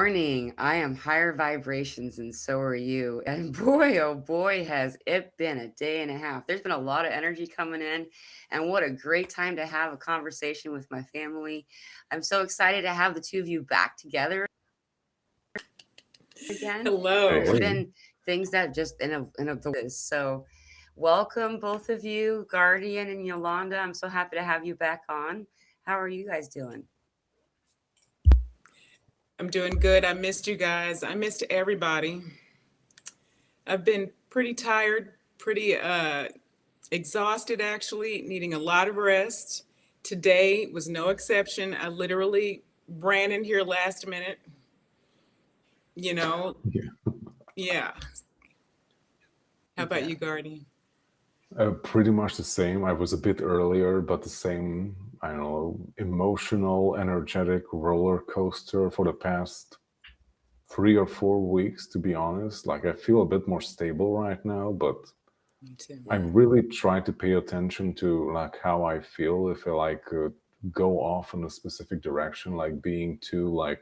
morning. I am higher vibrations and so are you. And boy, oh boy, has it been a day and a half. There's been a lot of energy coming in, and what a great time to have a conversation with my family. I'm so excited to have the two of you back together again. There's Hello. Hey, been things that just in a so welcome both of you, Guardian and Yolanda. I'm so happy to have you back on. How are you guys doing? I'm doing good. I missed you guys. I missed everybody. I've been pretty tired, pretty exhausted actually, needing a lot of rest. Today was no exception. I literally ran in here last minute, you know. yeah, Yeah. How about Yeah. you, Guardian? pretty much the same. I was a bit earlier, but the same, I don't know, emotional, energetic roller coaster for the past 3 or 4 weeks, to be honest. Like, I feel a bit more stable right now, but Me too. I Yeah. really try to pay attention to like how I feel if I go off in a specific direction, like being too like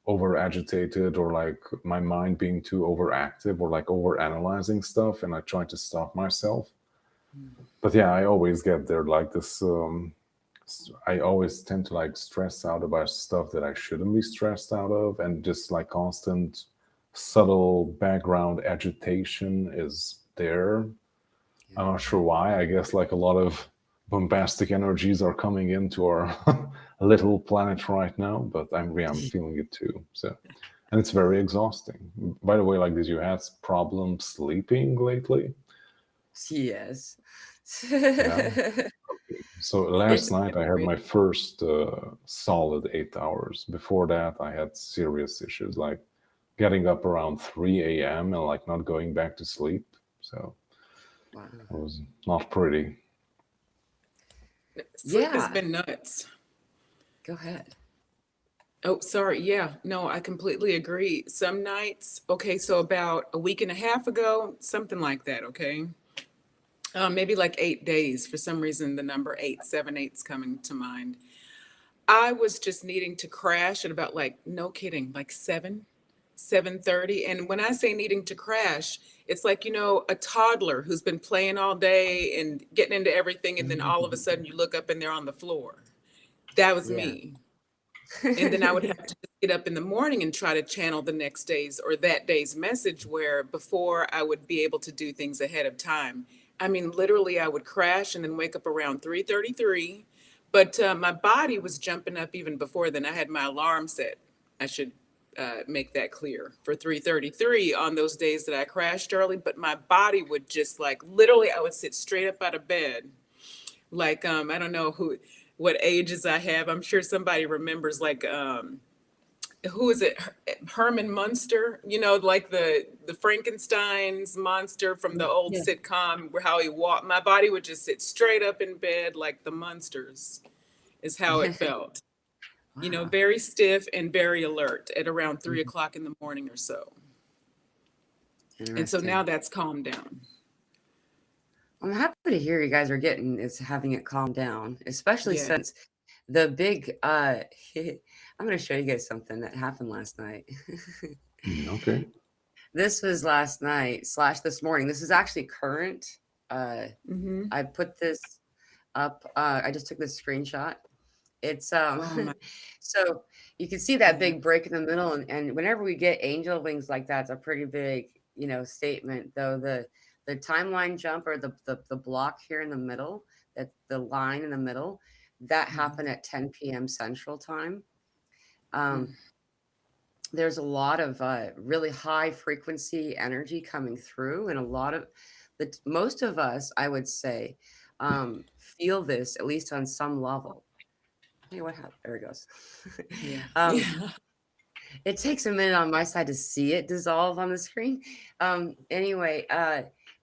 over agitated or like my mind being too overactive or like over analyzing stuff, and I try to stop myself. But yeah, I always get there like this. I always tend to like stress out about stuff that I shouldn't be stressed out of, and just like constant subtle background agitation is there. I'm not sure why. I guess like a lot of bombastic energies are coming into our little planet right now, but I'm feeling it too. So, and it's very exhausting. By the way, like, did you have problems sleeping lately? Yes. Yeah. So It's last night been I had great. my first solid 8 hours. Before that, I had serious issues like getting up around 3 a.m. and like not going back to sleep. So Wow. it was not pretty. Sleep has Yeah. been nuts. Go ahead. Oh, sorry. Yeah, no, I completely agree. Some nights, okay, so about a week and a half ago, something like that, okay? Maybe like 8 days. For some reason, the number eight, 7 8's coming to mind. I was just needing to crash at about like, no kidding, like 7:30. And when I say needing to crash, it's like, a toddler who's been playing all day and getting into everything, and then all of a sudden you look up and they're on the floor. That was Yeah. me. And then I would have to just get up in the morning and try to channel the next day's or that day's message, where before I would be able to do things ahead of time. I mean, literally, I would crash and then wake up around 3:33. But my body was jumping up even before then. I had my alarm set. I should make that clear for 3:33 on those days that I crashed early. But my body would just like literally, I would sit straight up out of bed like I don't know what ages I have. I'm sure somebody remembers like who is it? Herman Munster, like the Frankenstein's monster from the old Yeah. sitcom, where how he walked. My body would just sit straight up in bed like the Munsters is how it felt. Wow. Very stiff and very alert at around three Mhm. o'clock in the morning or so. And so now Interesting. that's calmed down. I'm happy to hear you guys are getting is having it calm down, especially Yeah. since the big I'm gonna show you guys something that happened last night. Okay. This was last night slash this morning. This is actually current. Uh Mm-hmm. I put this up. I just took this screenshot. It's Oh my. so you can see that Yeah. big break in the middle, and whenever we get angel wings like that, it's a pretty big, statement. Though the timeline jump or the block here in the middle, that the line in the middle, that Mm-hmm. happened at 10 p.m. Central Time. Um, there's a lot of really high frequency energy coming through, and a lot of most of us, I would say, feel this at least on some level. Hey, what happened? There it goes. Yeah. um, Yeah. it takes a minute on my side to see it dissolve on the screen. Anyway,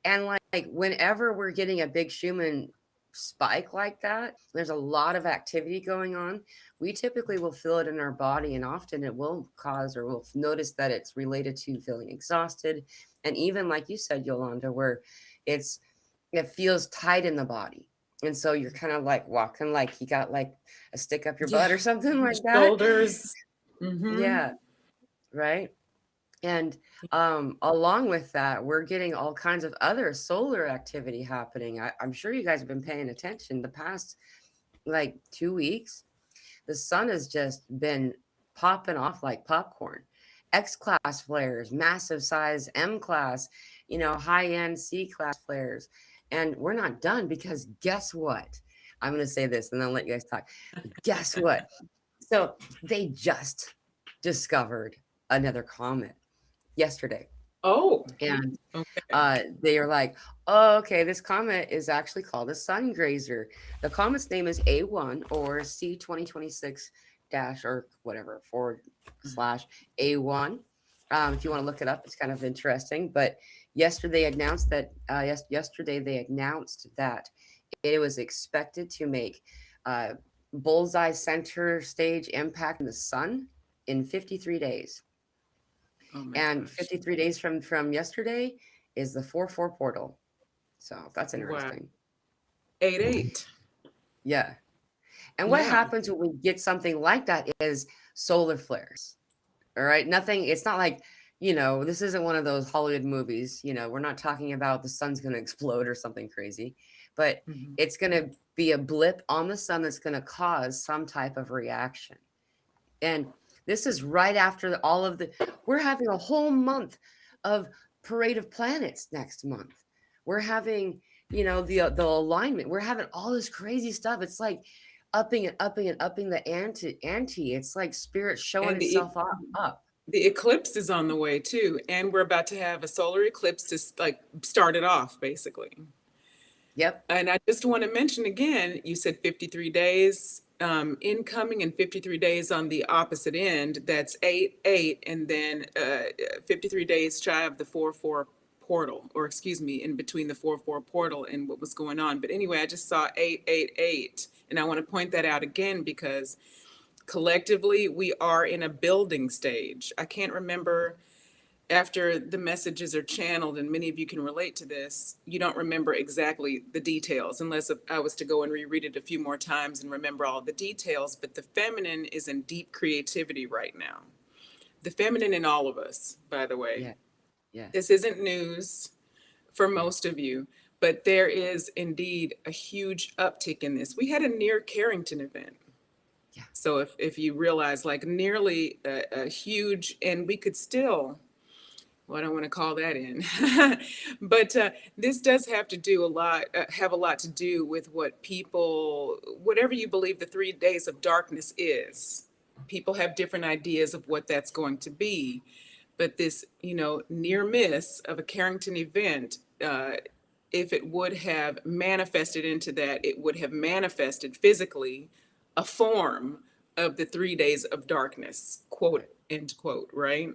and like whenever we're getting a big Schumann spike like that, there's a lot of activity going on. We typically will feel it in our body, and often it will cause or we'll notice that it's related to feeling exhausted. And even like you said, Yolanda, where it's it feels tight in the body. And so you're kind of like walking like you got like a stick up your Yeah. butt or something like that. Shoulders. Mm-hmm. Yeah. right? And along with that, we're getting all kinds of other solar activity happening. I'm sure you guys have been paying attention the past like 2 weeks. The sun has just been popping off like popcorn. X class flares, massive size M class, high end C class flares. And we're not done because guess what? I'm going to say this and then I'll let you guys talk. Guess what? So they just discovered another comet yesterday. Oh, And okay. they are like, oh, okay, this comet is actually called a sun grazer. The comet's name is A1 or C2026 dash or whatever /A1. If you want to look it up, it's kind of interesting. But yesterday announced that yesterday they announced that it was expected to make bullseye center stage impact in the sun in 53 days. Oh my And gosh. 53 days from yesterday is the 4/4 portal. So that's Wow. interesting. 8/8. Yeah. And what Yeah. happens when we get something like that is solar flares. All right. Nothing, it's not like, this isn't one of those Hollywood movies. We're not talking about the sun's going to explode or something crazy, but Mhm. it's going to be a blip on the sun that's going to cause some type of reaction. And this is right after all of we're having a whole month of parade of planets next month. We're having, the alignment. We're having all this crazy stuff. It's like upping and upping and upping the ante. It's like spirit showing And itself up. the eclipse is on the way too, and we're about to have a solar eclipse to like start it off, basically. Yep. And I just want to mention again, you said 53 days incoming and 53 days on the opposite end. That's 8/8, and then 53 days shy of the 4/4 portal, or excuse me, in between the 4/4 portal and what was going on. But anyway, I just saw 8/8/8, and I want to point that out again because collectively we are in a building stage. I can't remember, after the messages are channeled, and many of you can relate to this, you don't remember exactly the details unless I was to go and reread it a few more times and remember all the details. But the feminine is in deep creativity right now. The feminine in all of us, by the way. Yeah. Yeah. This isn't news for most of you, but there is indeed a huge uptick in this. We had a near Carrington event. Yeah. So if you realize, like, nearly a huge, and we could still, well, I don't want to call that in, but this does have to do have a lot to do with what people, whatever you believe the 3 days of darkness is. People have different ideas of what that's going to be, but this, near miss of a Carrington event, if it would have manifested into that, it would have manifested physically a form of the 3 days of darkness, quote, end quote, right?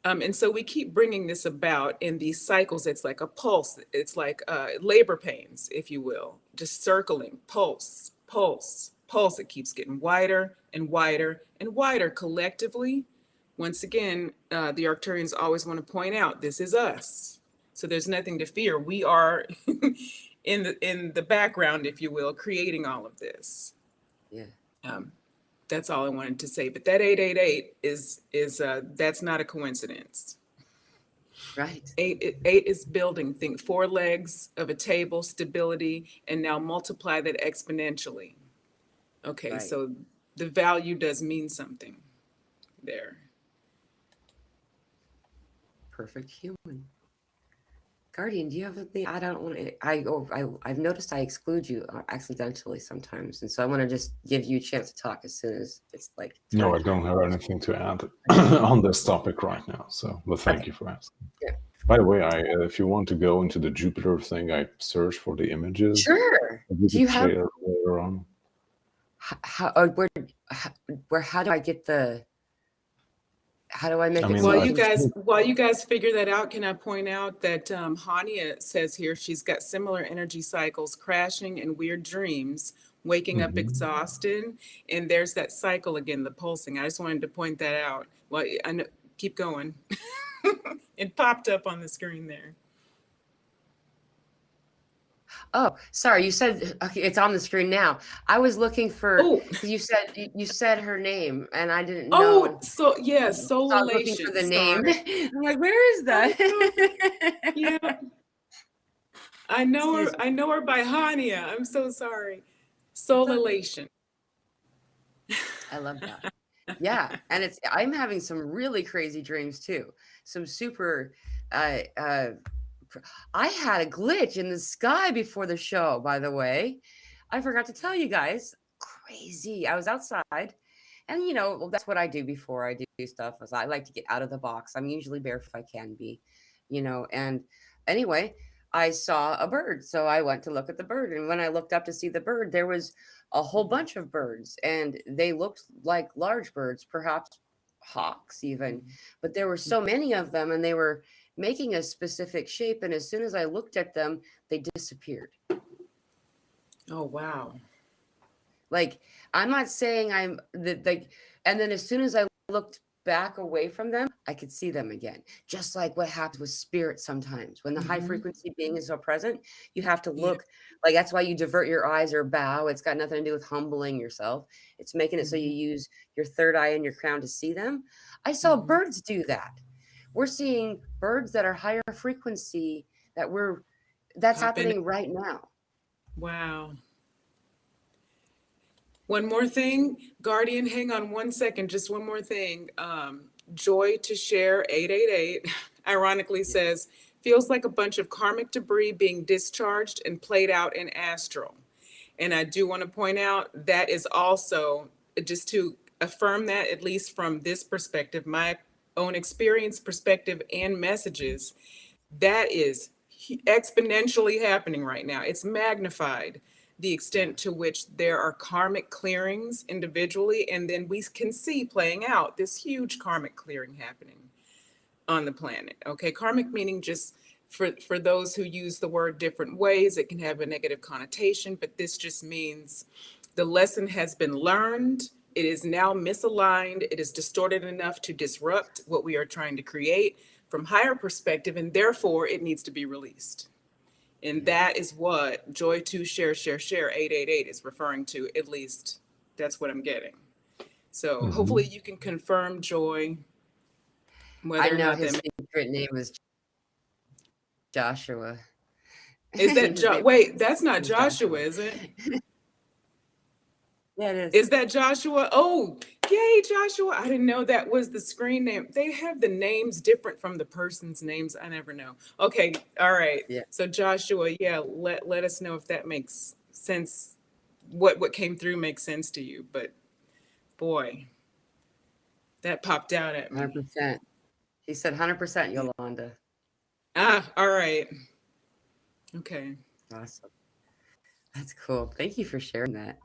And so we keep bringing this about in these cycles. It's like a pulse. It's like labor pains, if you will, just circling, pulse, pulse, pulse. It keeps getting wider and wider and wider collectively. Once again, the Arcturians always want to point out, this is us. So there's nothing to fear. We are in the background, if you will, creating all of this. Yeah. That's all I wanted to say. But that 8/8/8 is that's not a coincidence. Right. Eight is building. Think 4 legs of a table, stability, and now multiply that exponentially. Okay, Right. so the value does mean something there. Perfect human. Guardian, do you have anything? I don't want to. I've noticed I exclude you accidentally sometimes, and so I want to just give you a chance to talk as soon as it's like. No, I don't have anything to add on this topic right now. So, but thank you for asking. Yeah. By the way, if you want to go into the Jupiter thing, I searched for the images. Sure. Do you have later on? How do I get the? How do I make it? While you guys figure that out, can I point out that Hania says here she's got similar energy cycles, crashing and weird dreams, waking up exhausted, and there's that cycle again, the pulsing. I just wanted to point that out. Well, I know, keep going. It popped up on the screen there. Oh, sorry. You said okay. It's on the screen now. I was looking for Oh, because you said her name and I didn't oh, know. so yeah, So I was looking for solilation. the name. Sorry. I'm like, where is Oh, no. that? Yeah, Excuse me. I know her by Hania. I'm so sorry. It's okay. Solilation. I love that. Yeah, and I'm having some really crazy dreams too. Some super uh uh pr- I had a glitch in the sky before the show, by the way. I forgot to tell you guys. Crazy. I was outside and well, that's what I do before I do stuff. Is I like to get out of the box. I'm usually barefoot if I can be, and anyway, I saw a bird. So I went to look at the bird. And when I looked up to see the bird, there was a whole bunch of birds and they looked like large birds, perhaps hawks even, but there were so many of them and they were making a specific shape, and as soon as I looked at them they disappeared. Oh, wow. Like, I'm not saying I'm the like, and then as soon as I looked back away from them, I could see them again. Just like what happens with spirit sometimes. When the high Hmm. frequency being is so present, you have to Yeah. look like that's why you divert your eyes or bow. It's got nothing to do with humbling yourself. It's making it so you Hmm. use your third eye and your crown to see them. I saw Hmm. birds do that. We're seeing birds that are higher frequency that's Pop in. happening right now. Wow. One more thing, Guardian, hang on one second, just one more thing. Joy to Share 888 ironically says, feels like a bunch of karmic debris being discharged and played out in astral. And I do want to point out that is also, just to affirm that, at least from this perspective, my own experience, perspective, and messages, that is exponentially happening right now. It's magnified the Yeah. extent to which there are karmic clearings individually, and then we can see playing out this huge karmic clearing happening on the planet. Okay, karmic meaning just for those who use the word different ways, it can have a negative connotation, but this just means the lesson has been learned. It is now misaligned. It is distorted enough to disrupt what we are trying to create from higher perspective, and therefore it needs to be released. And Yeah. that is what Joy to Share 888 is referring to. At least that's what I'm getting. So hopefully Hmm. you can confirm, Joy, I whether or know not his that secret name is Joshua. is that His name Wait, that's not is Joshua, Joshua. is it? Yeah, it is. Is that Joshua? Oh, yay, Joshua. I didn't know that was the screen name. They have the names different from the person's names. I never know. Okay, all right. Yeah. So Joshua, yeah, let us know if that makes sense. What came through makes sense to you. But boy, that popped out at me. 100%. He said 100% Yeah. Yolanda. Ah, all right. Okay. Awesome. That's cool. Thank you for sharing that.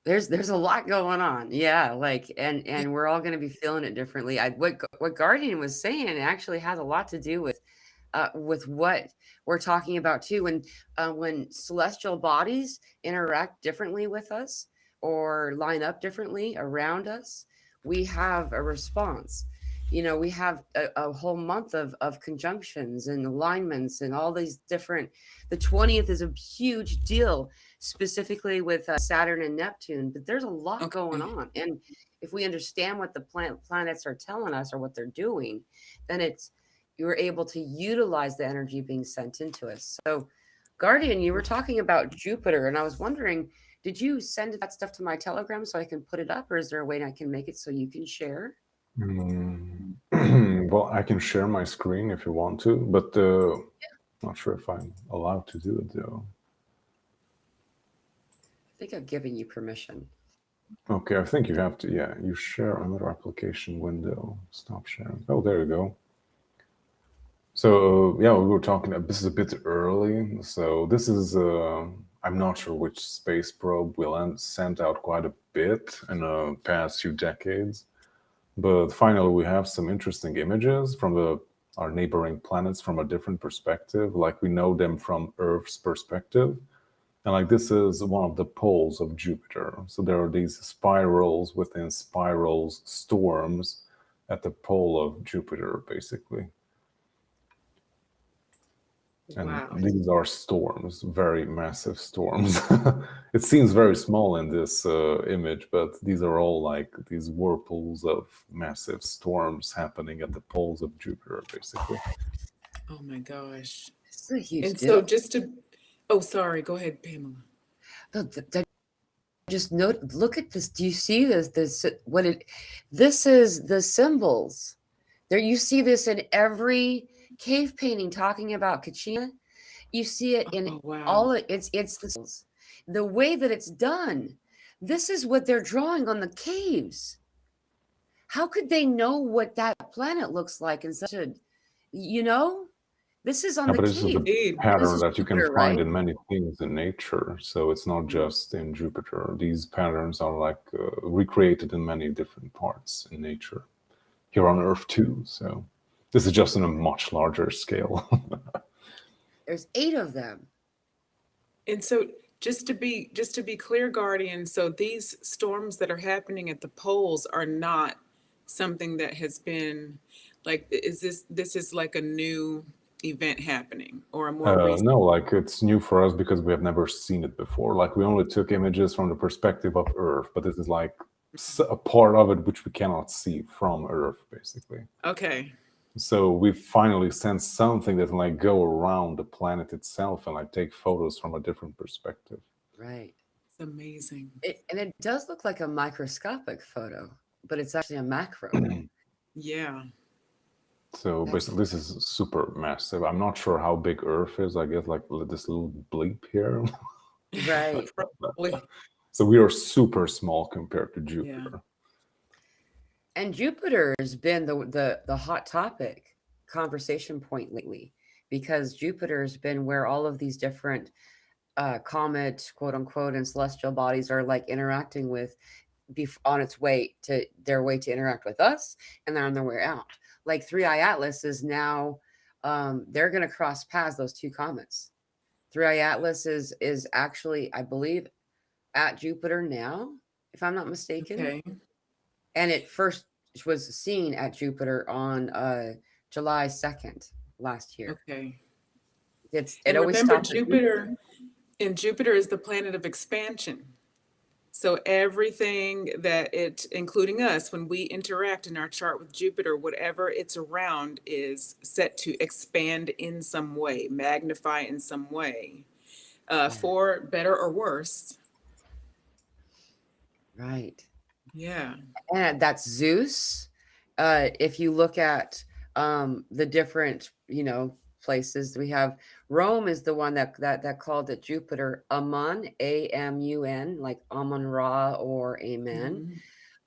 There's a lot going on. Yeah, like and we're all going to be feeling it differently. What Guardian was saying actually has a lot to do with what we're talking about too. When celestial bodies interact differently with us or line up differently around us, we have a response. We have a whole month of conjunctions and alignments and all these different. The 20th is a huge deal, specifically with Saturn and Neptune. But there's a lot going Okay. on, and if we understand what the planets are telling us or what they're doing, then you're able to utilize the energy being sent into us. So, Guardian, you were talking about Jupiter, and I was wondering, did you send that stuff to my Telegram so I can put it up, or is there a way I can make it so you can share? Well, I can share my screen if you want to, but not sure if I'm allowed to do it though. I think I've given you permission. Okay, I think you have to. Yeah, you share another application window. Stop sharing. Oh, there you go. So yeah, we were talking. This is a bit early. So this is. I'm not sure which space probe will sent out quite a bit in the past few decades, but finally we have some interesting images from our neighboring planets from a different perspective. Like we know them from Earth's perspective, and like this is one of the poles of Jupiter. So there are these spirals within spirals, storms at the pole of Jupiter, basically. And Wow. these are storms, very massive storms. It seems very small in this image, but these are all like these whirlpools of massive storms happening at the poles of Jupiter, basically. Oh my gosh. This is a huge And deal. so just to, oh, sorry, go ahead, Pamela. No, just note, look at this. Do you see this? This is the symbols. There, you see this in every cave painting talking about Kachina. You see it in Oh, wow. all it's the symbols. The way that it's done. This is what they're drawing on the caves. How could they know what that planet looks like in such a, you know? This is on Yeah, the but this is a cave. Indeed. pattern is that you can Jupiter, find right? in many things in nature. So it's not just in Jupiter. These patterns are like recreated in many different parts in nature. Here on Earth too. So this is just on a much larger scale. There's 8 of them. And so just to be clear, Guardian, so these storms that are happening at the poles are not something that has been like, this is like a new event happening or a more recent? No, like it's new for us because we have never seen it before. Like we only took images from the perspective of Earth, but this is like a part of it which we cannot see from Earth, basically. Okay. So we finally sensed something that can like go around the planet itself and like take photos from a different perspective. Right. It's amazing. And it does look like a microscopic photo, but it's actually a macro. Yeah. So basically, this is super massive. I'm not sure how big Earth is. I guess like this little bleep here. Right. Probably. So we are super small compared to Jupiter. And Jupiter has been the hot topic conversation point lately, because Jupiter has been where all of these different comet, quote unquote, and celestial bodies are like interacting with, on its way to interact with us, and they're on their way out. Like 3i Atlas is now, they're going to cross paths, those 2 comets. 3i Atlas is actually, I believe, at Jupiter now, if I'm not mistaken. Okay. And it first was seen at Jupiter on July 2nd last year. Okay. It And always remember, stopped at Jupiter. Jupiter is the planet of expansion. So everything that it, including us, when we interact in our chart with Jupiter, whatever it's around is set to expand in some way, magnify in some way, for better or worse. Right. Yeah. And that's Zeus. If you look at the different, places, we have Rome is the one that called it Jupiter Amun, Amun, like Amun Ra or Amen.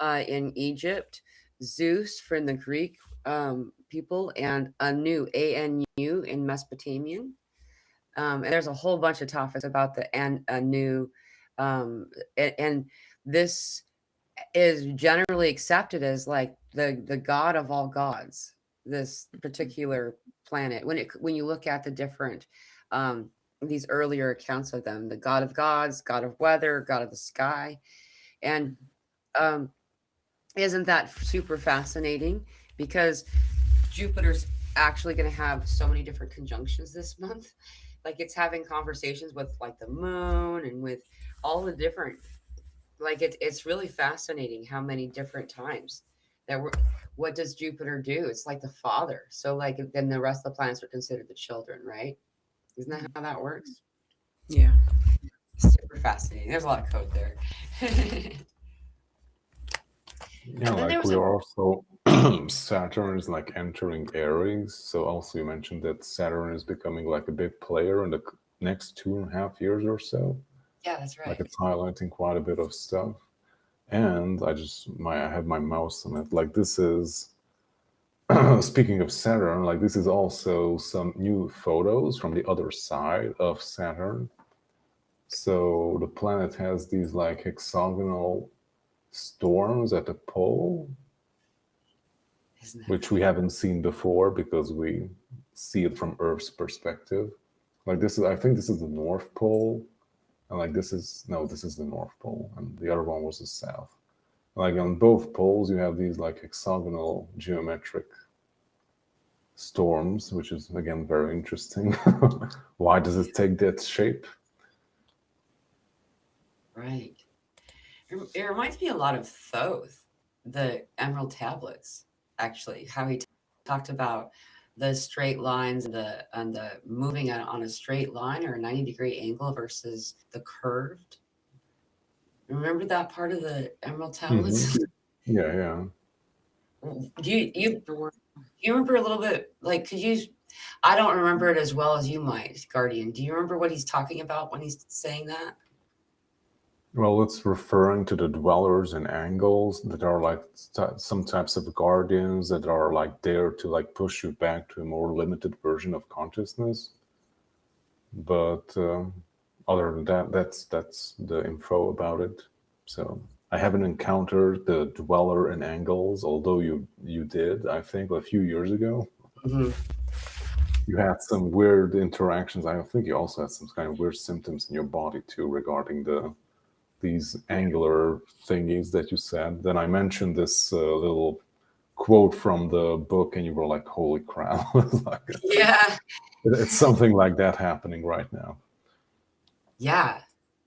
In Egypt, Zeus from the Greek people, and Anu, Anu in Mesopotamian. And there's a whole bunch of topics about the Anu, and this is generally accepted as like the god of all gods, this particular planet. When you look at the different these earlier accounts of them, the god of gods, god of weather, god of the sky. And isn't that super fascinating? Because Jupiter's actually going to have so many different conjunctions this month. Like it's having conversations with like the moon and with all the different, like it's really fascinating how many different times that we're, what does Jupiter do? It's like the father. So like then the rest of the planets are considered the children, right? Isn't that how that works? Yeah. Super fascinating. There's a lot of code there. Yeah, like we are also Saturn is like entering Aries. So also you mentioned that Saturn is becoming like a big player in the next 2.5 years or so. Yeah, that's right. Like it's highlighting quite a bit of stuff. And I have my mouse on it. Like this is speaking of Saturn, like this is also some new photos from the other side of Saturn. So the planet has these like hexagonal storms at the pole, which we haven't seen before because we see it from Earth's perspective. Like I think this is the North Pole, and like this is the North Pole, and the other one was the South. Like on both poles, you have these like hexagonal geometric storms, which is again very interesting. Why does it take that shape? Right. It reminds me a lot of Thoth, the Emerald Tablets, actually, how he talked about the straight lines and the moving on a straight line or a 90-degree angle versus the curved. Remember that part of the Emerald Tablets? Yeah, yeah. Do you remember a little bit? Like, could you? I don't remember it as well as you might, Guardian. Do you remember what he's talking about when he's saying that? Well, it's referring to the dwellers and angles that are like some types of guardians that are like there to like push you back to a more limited version of consciousness. But other than that, that's the info about it. So I haven't encountered the dweller and angles, although you did, I think, a few years ago. Mm-hmm. You had some weird interactions. I think you also had some kind of weird symptoms in your body too regarding these angular thingies that you said. Then I mentioned this little quote from the book, and you were like, "Holy crap!" Like, Yeah. it's something like that happening right now. Yeah.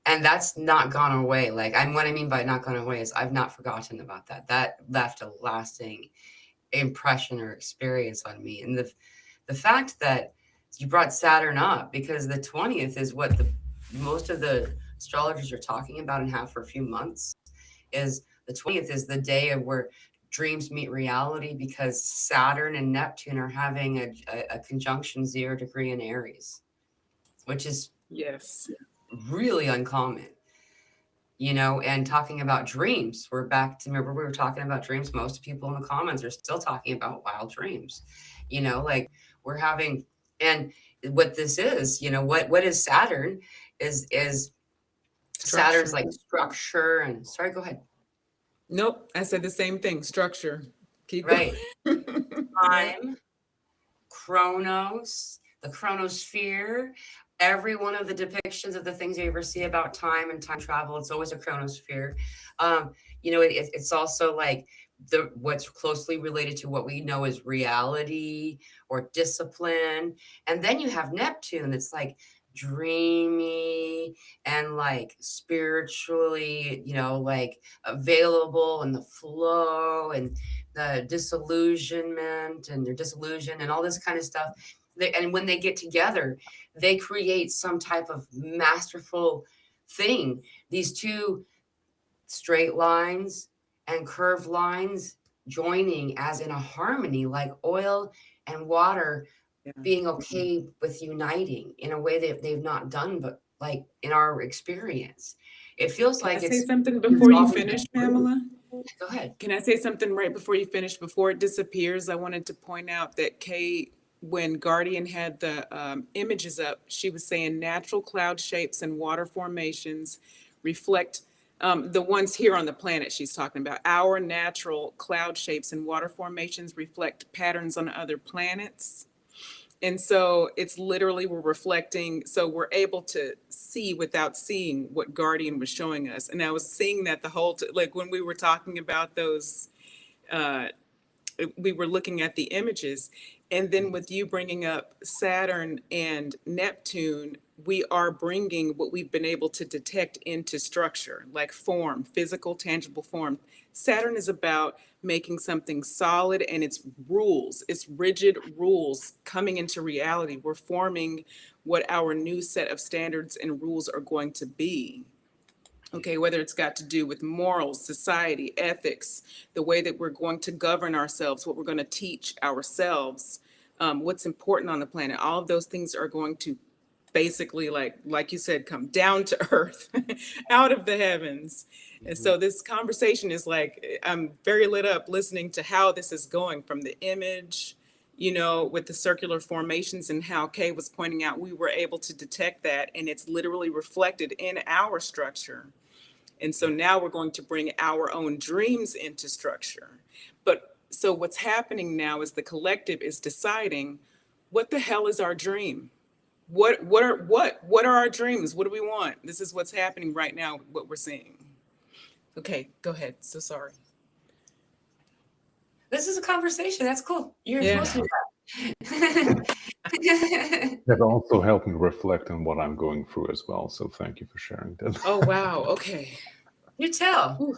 And that's not gone away. Like, what I mean by not gone away is I've not forgotten about that. That left a lasting impression or experience on me. And the fact that you brought Saturn up, because the 20th is what most of the astrologers are talking about and have for a few months, is the 20th is the day of where dreams meet reality, because Saturn and Neptune are having a conjunction 0 degree in Aries, which is Yes. really uncommon, and talking about dreams. We're back to, remember we were talking about dreams. Most people in the comments are still talking about wild dreams, like we're having, and what this is, what is Saturn is Structure. Saturn's like structure and sorry, go ahead. Nope. I said the same thing. Structure. Keep Right. going. Time, Chronos, the chronosphere. Every one of the depictions of the things you ever see about time and time travel, it's always a chronosphere. It's also like what's closely related to what we know as reality or discipline. And then you have Neptune, it's like dreamy and like spiritually, like available, and the flow and the disillusionment and their disillusion and all this kind of stuff. And when they get together, they create some type of masterful thing. These two straight lines and curved lines joining as in a harmony, like oil and water being okay with uniting in a way that they've not done, but like in our experience. It feels like Can I say something before you finish, Pamela? Go ahead. Can I say something right before you finish? Before it disappears, I wanted to point out that Kay, when Guardian had the images up, she was saying natural cloud shapes and water formations reflect the ones here on the planet she's talking about. Our natural cloud shapes and water formations reflect patterns on other planets. And so it's literally, we're reflecting, so we're able to see without seeing what Guardian was showing us. And I was seeing that the whole, like when we were talking about those, we were looking at the images. And then with you bringing up Saturn and Neptune, we are bringing what we've been able to detect into structure, like form, physical, tangible form. Saturn is about making something solid, and it's rules, it's rigid rules coming into reality. We're forming what our new set of standards and rules are going to be. Okay, whether it's got to do with morals, society, ethics, the way that we're going to govern ourselves, what we're going to teach ourselves, what's important on the planet, all of those things are going to basically, like you said, come down to earth, out of the heavens. And so this conversation is like, I'm very lit up listening to how this is going from the image, with the circular formations, and how Kay was pointing out, we were able to detect that, and it's literally reflected in our structure. And so now we're going to bring our own dreams into structure. But so what's happening now is the collective is deciding, what the hell is our dream? What are our dreams? What do we want? This is what's happening right now, what we're seeing. Okay, go ahead. So sorry. This is a conversation. That's cool. You're supposed to do that. That also helped me reflect on what I'm going through as well. So thank you for sharing that. Oh, wow. Okay. You tell, Ooh.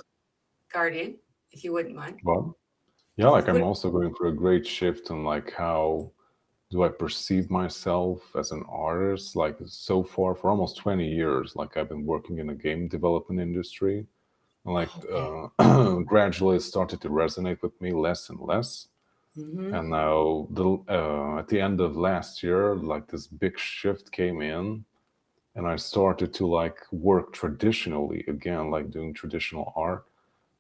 Guardian, if you wouldn't mind. Well, yeah, like I'm also going through a great shift in like how do I perceive myself as an artist? Like so far for almost 20 years, like I've been working in the game development industry. And like gradually it started to resonate with me less and less. And now at the end of last year, like this big shift came in, and I started to like work traditionally again, like doing traditional art.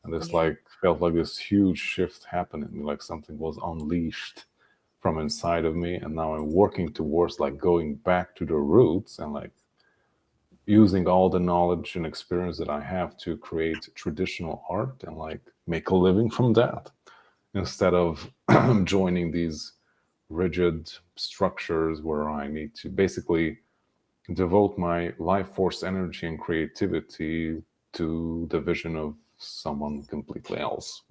And this like felt like this huge shift happening, like something was unleashed from inside of me. And now I'm working towards like going back to the roots and like using all the knowledge and experience that I have to create traditional art and like make a living from that instead of joining these rigid structures where I need to basically devote my life force energy and creativity to the vision of someone completely else.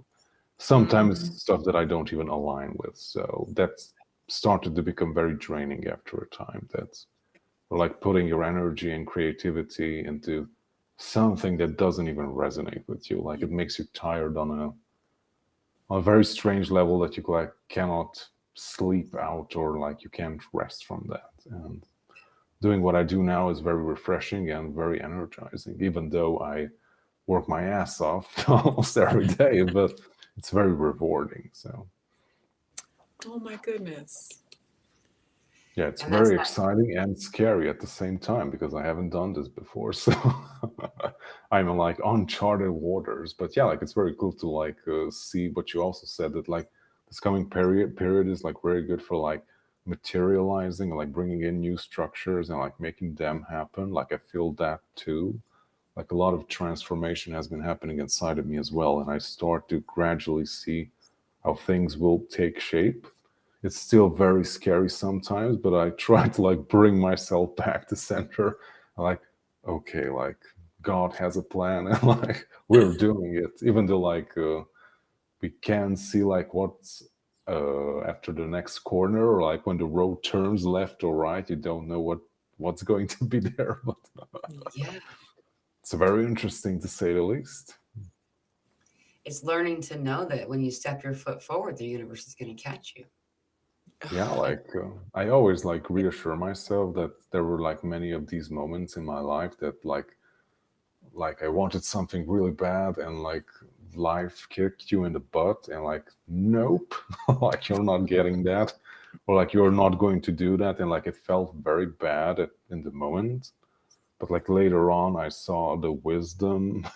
Sometimes stuff that I don't even align with. So that's started to become very draining after a time. That's like putting your energy and creativity into something that doesn't even resonate with you. Like it makes you tired on a very strange level that you like cannot sleep out or like you can't rest from that. And doing what I do now is very refreshing and very energizing, even though I work my ass off almost every day, but it's very rewarding. So Oh my goodness. yeah, it's And that's very not, exciting and scary at the same time because I haven't done this before. So I'm in like uncharted waters. But yeah, like it's very cool to like see what you also said that like this coming period is like very good for like materializing and like bringing in new structures and like making them happen. Like I feel that too. Like a lot of transformation has been happening inside of me as well, and I start to gradually see how things will take shape. It's still very scary sometimes, but I try to like bring myself back to center. Like, okay, like God has a plan, and like we're doing it, even though like we can see like what's after the next corner, or like when the road turns left or right, you don't know what's going to be there. But yeah, it's very interesting to say the least. it's learning to know that when you step your foot forward, the universe is going to catch you. Yeah, like I always like reassure myself that there were like many of these moments in my life that like I wanted something really bad and like life kicked you in the butt and like nope, like you're not getting that, or like you're not going to do that, and like it felt very bad in the moment. But like later on I saw the wisdom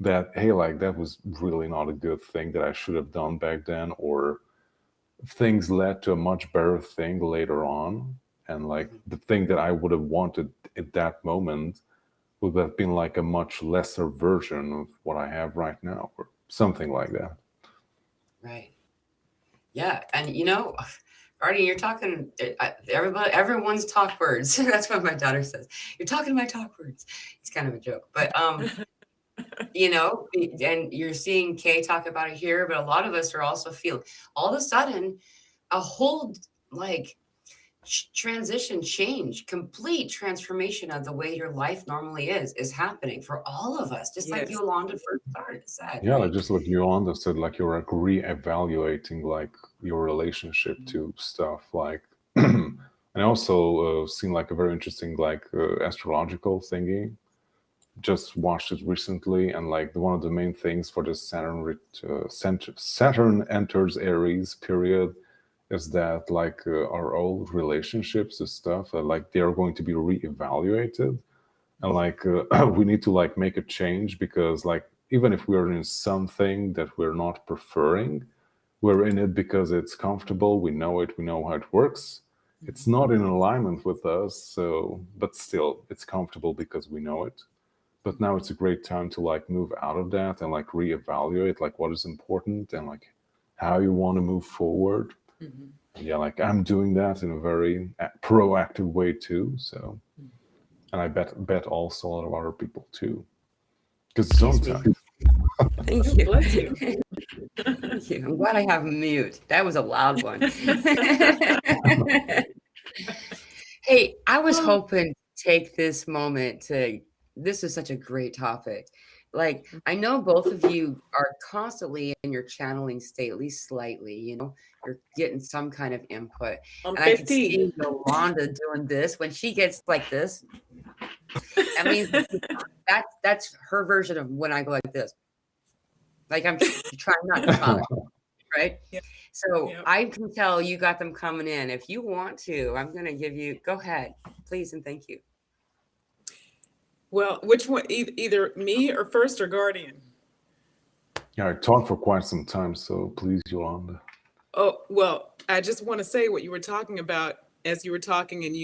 that hey, like that was really not a good thing that I should have done back then, or things led to a much better thing later on. And like the thing that I would have wanted at that moment would have been like a much lesser version of what I have right now, or something like that. Right. Yeah. And you know, Guardian, you're talking everyone's talk words. That's what my daughter says. You're talking my talk words. It's kind of a joke. But you know, and you're seeing Kay talk about it here, but a lot of us are also feeling all of a sudden a whole like transition, change, complete transformation of the way your life normally is happening for all of us, just like Yes. Yolanda first started said, Yeah, like right? just like Yolanda said, like you're like re-evaluating like your relationship to stuff, like and I also seen like a very interesting like astrological thingy. Just watched it recently, and like one of the main things for this Saturn enters Aries period is that like our old relationships and stuff, like they are going to be reevaluated, and like we need to like make a change because like even if we're in something that we're not preferring, we're in it because it's comfortable, we know it, we know how it works. It's not in alignment with us, so but still it's comfortable because we know it. But now it's a great time to like move out of that and like reevaluate like what is important and like how you want to move forward. Yeah, like I'm doing that in a very proactive way too. So, and I bet also a lot of other people too, because Excuse me. sometimes Thank Oh, you. bless you. Thank you. I'm glad I have mute. That was a loud one. Hey, I was Oh, hoping to take this moment to, this is such a great topic. Like, I know both of you are constantly in your channeling state, at least slightly, you're getting some kind of input. I'm And I could 50. see Yolanda doing this when she gets like this. That means that's her version of when I go like this. Like I'm trying not to talk, right? Yep, So yep. I can tell you got them coming in. If you want to, I'm going to give you, go ahead, please, and thank you. Well, which one? Either me or first or guardian? Yeah, I talked for quite some time, so please, Yolanda. Oh, well, I just want to say what you were talking about as you were talking, and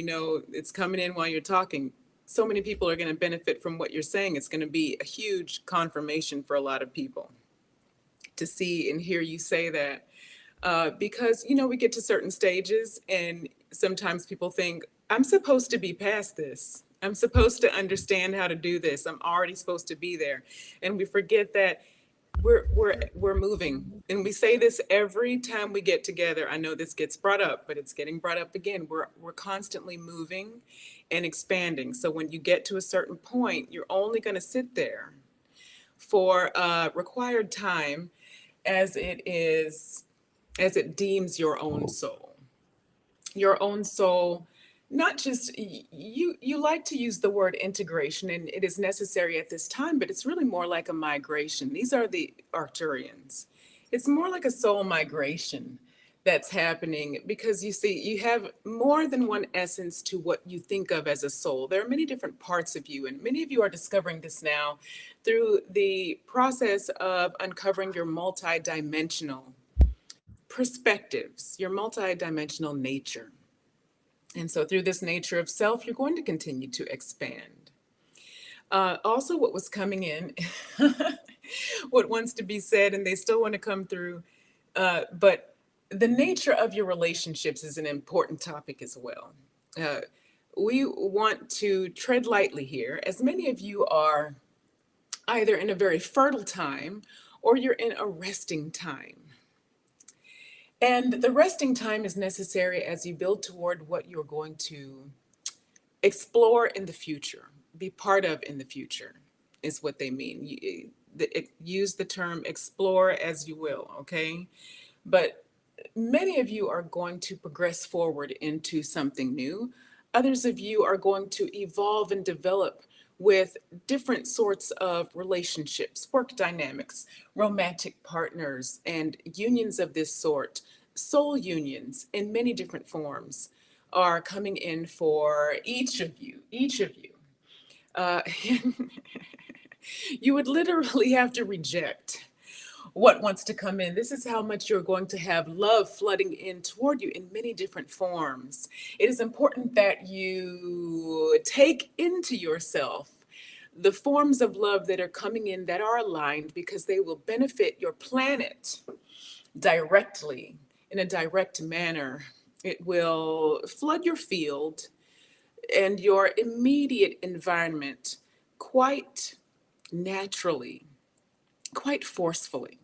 it's coming in while you're talking. So many people are going to benefit from what you're saying. It's going to be a huge confirmation for a lot of people to see and hear you say that. Because, we get to certain stages, and sometimes people think, I'm supposed to be past this. I'm supposed to understand how to do this. I'm already supposed to be there. And we forget that we're moving, and we say this every time we get together. I know this gets brought up, but it's getting brought up again. We're constantly moving and expanding. So when you get to a certain point, you're only going to sit there for required time, as it deems your own soul. Your own soul, not just you like to use the word integration, and it is necessary at this time, but it's really more like a migration. These are the Arcturians. It's more like a soul migration that's happening, because you see, you have more than one essence to what you think of as a soul. There are many different parts of you, and many of you are discovering this now through the process of uncovering your multidimensional perspectives, your multidimensional nature. And so through this nature of self, you're going to continue to expand. Also, what was coming in, what wants to be said, and they still want to come through, but the nature of your relationships is an important topic as well. We want to tread lightly here, as many of you are either in a very fertile time or you're in a resting time. And the resting time is necessary as you build toward what you're going to explore in the future, be part of in the future, is what they mean. Use the term explore as you will, okay? But many of you are going to progress forward into something new. Others of you are going to evolve and develop with different sorts of relationships, work dynamics, romantic partners, and unions of this sort. Soul unions in many different forms are coming in for each of you, each of you. Uh, you would literally have to reject what wants to come in. This is how much you're going to have love flooding in toward you in many different forms. It is important that you take into yourself the forms of love that are coming in that are aligned, because they will benefit your planet directly, in a direct manner. It will flood your field and your immediate environment quite naturally, quite forcefully.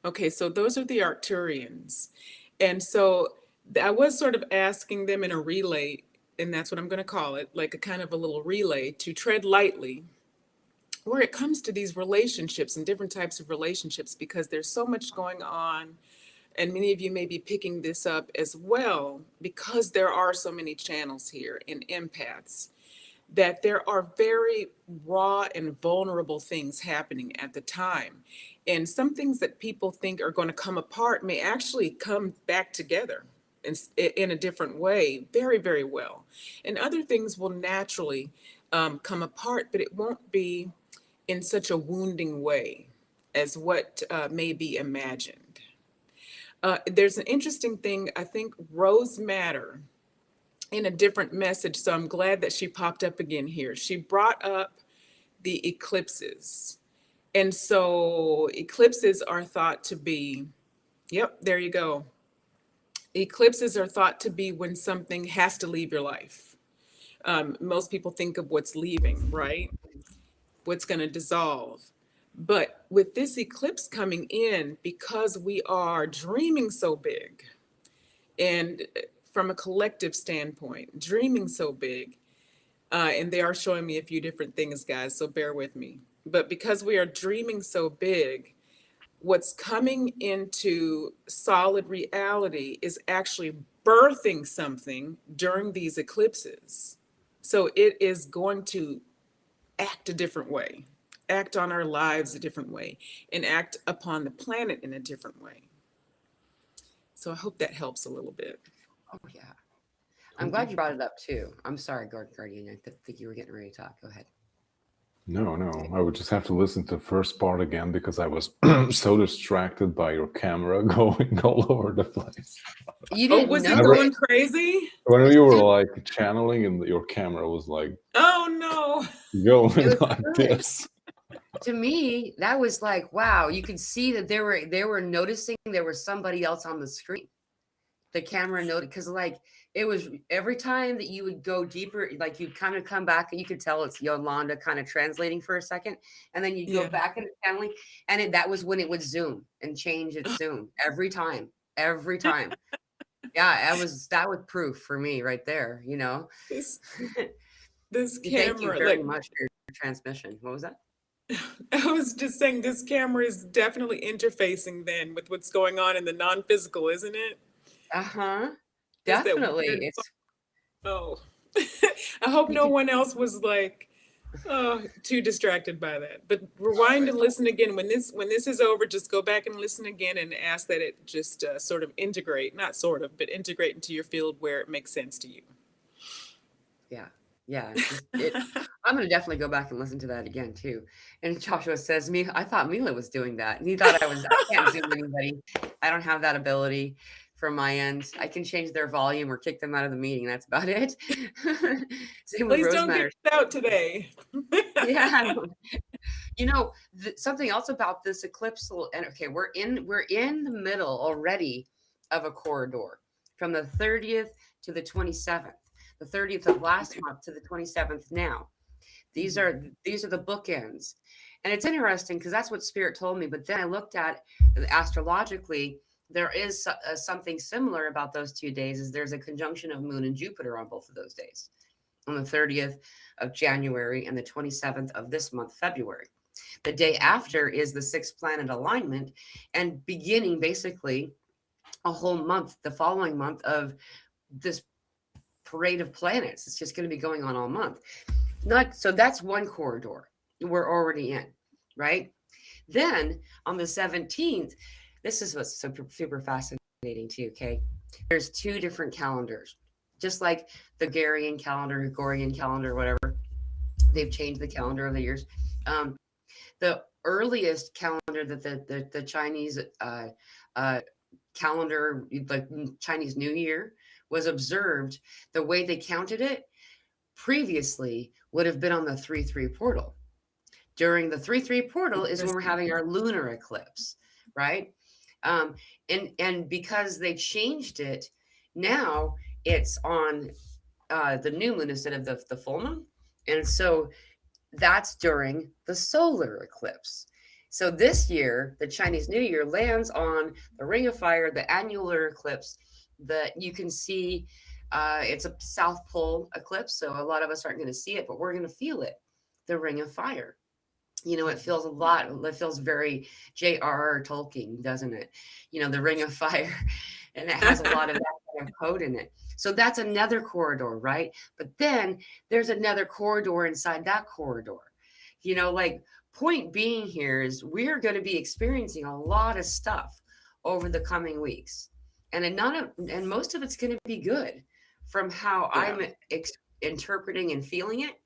Okay, so those are the Arcturians. And so I was sort of asking them in a relay, and that's what I'm going to call it, like a kind of a little relay, to tread lightly where it comes to these relationships and different types of relationships, because there's so much going on. And many of you may be picking this up as well, because there are so many channels here and empaths, that there are very raw and vulnerable things happening at the time. And some things that people think are going to come apart may actually come back together in a different way, very, very well. And other things will naturally come apart, but it won't be in such a wounding way as what may be imagined. There's an interesting thing, I think Rose Matter, in a different message, so I'm glad that she popped up again here. She brought up the eclipses. And so eclipses are thought to be, yep, there you go. Eclipses are thought to be when something has to leave your life. Most people think of what's leaving, right? What's going to dissolve. But with this eclipse coming in, because we are dreaming so big, and from a collective standpoint, dreaming so big, and they are showing me a few different things, guys, so bear with me. But because we are dreaming so big, what's coming into solid reality is actually birthing something during these eclipses. So it is going to act a different way, act on our lives a different way, and act upon the planet in a different way. So I hope that helps a little bit. Oh yeah. I'm glad you brought it up too. I'm sorry, Guardian. I think you were getting ready to talk. Go ahead. No, I would just have to listen to the first part again because I was so distracted by your camera going all over the place. You Oh, didn't was it know going it. crazy? When you were like channeling and your camera was like Oh no. It going was like good. this. To me, that was like, wow, you could see that they were noticing there was somebody else on the screen. The camera noted, because like it was every time that you would go deeper, like you'd kind of come back and you could tell it's Yolanda kind of translating for a second, and then you'd go Yeah. back into channeling, and that was when it would zoom and change its zoom every time, every time. Yeah, that was proof for me right there. This this Thank you camera, very like much for your transmission. What was that? I was just saying, this camera is definitely interfacing then with what's going on in the non-physical, isn't it? Uh-huh. Just that Definitely. weird. It's Oh, I hope you no could one else was like, oh, too distracted by that. But rewind and listen again. When this is over, just go back and listen again and ask that it just sort of integrate, not sort of, but integrate into your field where it makes sense to you. yeah. Yeah, I'm gonna definitely go back and listen to that again too. And Joshua says, "Me, I thought Mila was doing that, and he thought I can't zoom anybody. I don't have that ability from my end. I can change their volume or kick them out of the meeting. That's about it." Same with Please Rose don't get Matters. us out today. Yeah, something else about this eclipse. And okay, we're in the middle already of a corridor from the 30th to the 27th. The 30th of last month to the 27th now. These are the bookends. And it's interesting because that's what Spirit told me. But then I looked at astrologically, there is something similar about those 2 days. Is there's a conjunction of Moon and Jupiter on both of those days, on the 30th of January and the 27th of this month, February. The day after is the sixth planet alignment, and beginning basically a whole month, the following month of this parade of planets. It's just going to be going on all month. Not so that's one corridor we're already in, right? Then on the 17th, this is what's super fascinating too. Okay, there's two different calendars, just like the Gregorian calendar, whatever. They've changed the calendar over the years. The earliest calendar that the Chinese calendar, like Chinese New Year, was observed, the way they counted it previously would have been on the 3-3 portal. During the 3-3 portal is when we're having our lunar eclipse, right? And because they changed it, now it's on the new moon instead of the full moon. And so that's during the solar eclipse. So this year, the Chinese New Year lands on the Ring of Fire, the annular eclipse that you can see. It's a South Pole eclipse, so a lot of us aren't going to see it, but we're going to feel it. The Ring of Fire. It feels it feels very J.R.R. Tolkien, doesn't it? The Ring of Fire, and it has a lot of that kind of code in it. So that's another corridor, right? But then there's another corridor inside that corridor. Like, point being here is we're going to be experiencing a lot of stuff over the coming weeks, and most of it's going to be good from how I'm interpreting and feeling it.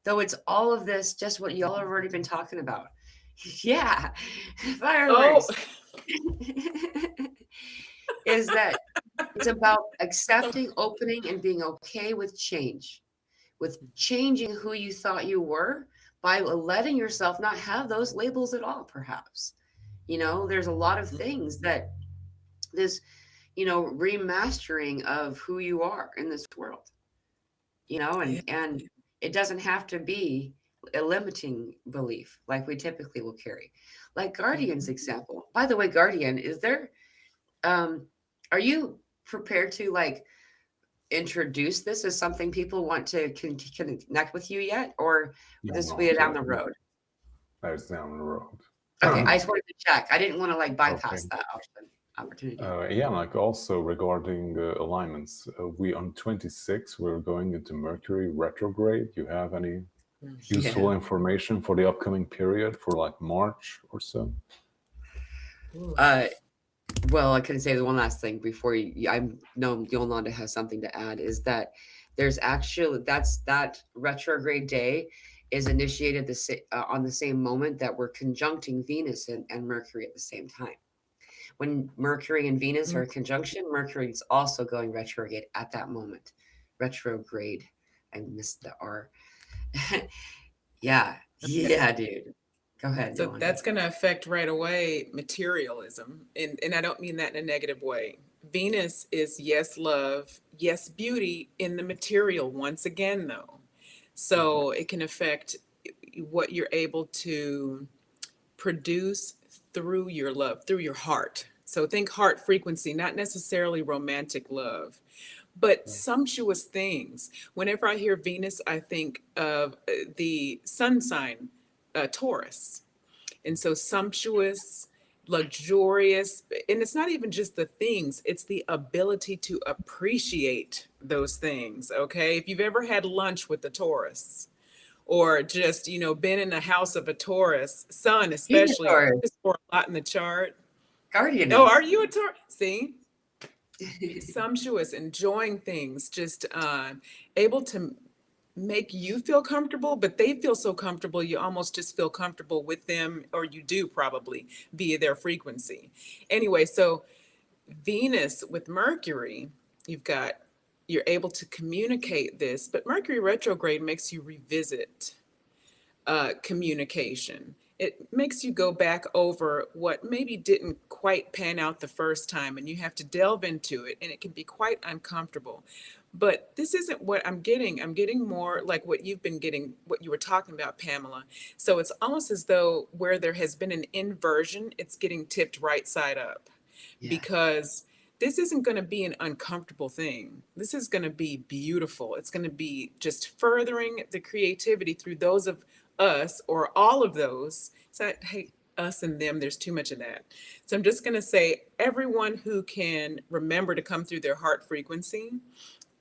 Though it's all of this, just what y'all have already been talking about. Yeah, fireworks. Is that it's about accepting, opening, and being okay with change, with changing who you thought you were by letting yourself not have those labels at all, perhaps. There's a lot of things that this, remastering of who you are in this world, and it doesn't have to be a limiting belief like we typically will carry. Like Guardian's Mhm. example. By the way, Guardian, is there um are you prepared to like introduce this as something people want to connect with you yet, or Yeah, will this be not down yet. the No, road? that's down the road. Okay, I just wanted to check. I didn't want to like Okay. bypass that opportunity. Yeah, like also regarding alignments, we on 26 we're going into Mercury retrograde. You have any Yeah. useful information for the upcoming period for like March or so? Ooh. Uh, well, I couldn't say the one last thing before I know Yolanda has something to add. Is that there's actually that retrograde day is initiated on the same moment that we're conjuncting Venus and Mercury at the same time. When Mercury and Venus are in conjunction, Mercury is also going retrograde at that moment. Retrograde. I missed the R. Yeah. Okay. Yeah, dude. Go ahead, So Yolanda. that's going to affect right away materialism. And I don't mean that in a negative way. Venus is yes, love, yes, beauty in the material once again, though. So it can affect what you're able to produce through your love, through your heart. So think heart frequency, not necessarily romantic love, but sumptuous things. Whenever I hear Venus, I think of the sun sign, Taurus. And so sumptuous, luxurious, and it's not even just the things, it's the ability to appreciate those things. Okay. If you've ever had lunch with the Taurus, or just, been in the house of a Taurus, sun He's a especially, Taurus. just for a lot in the chart. Guardian Oh, is. are you a Taurus? See? Sumptuous, enjoying things, just able to make you feel comfortable, but they feel so comfortable, you almost just feel comfortable with them, or you do probably via their frequency. Anyway, so Venus with Mercury, you're able to communicate this, but Mercury retrograde makes you revisit communication. It makes you go back over what maybe didn't quite pan out the first time, and you have to delve into it, and it can be quite uncomfortable. But this isn't what I'm getting. I'm getting more like what you've been getting, what you were talking about, Pamela. So it's almost as though where there has been an inversion, it's getting tipped right side up, Yeah. because this isn't going to be an uncomfortable thing. This is going to be beautiful. It's going to be just furthering the creativity through those of us, or all of those. So, hey, us and them, there's too much of that. So I'm just going to say everyone who can remember to come through their heart frequency,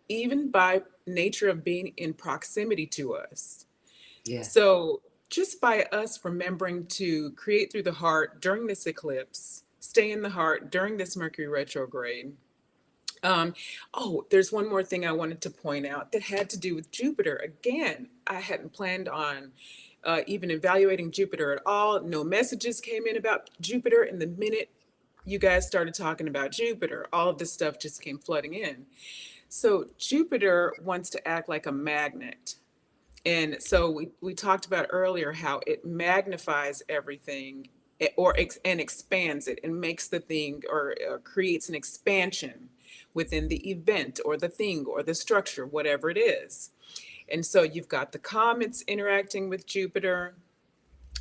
even by nature of being in proximity to us. Yeah. So just by us remembering to create through the heart during this eclipse, stay in the heart during this Mercury retrograde. There's one more thing I wanted to point out that had to do with Jupiter. Again, I hadn't planned on even evaluating Jupiter at all. No messages came in about Jupiter. And the minute you guys started talking about Jupiter, all of this stuff just came flooding in. So Jupiter wants to act like a magnet. And so we talked about earlier how it magnifies everything, and expands it, and makes the thing, or creates an expansion within the event or the thing or the structure, whatever it is. And so you've got the comets interacting with Jupiter.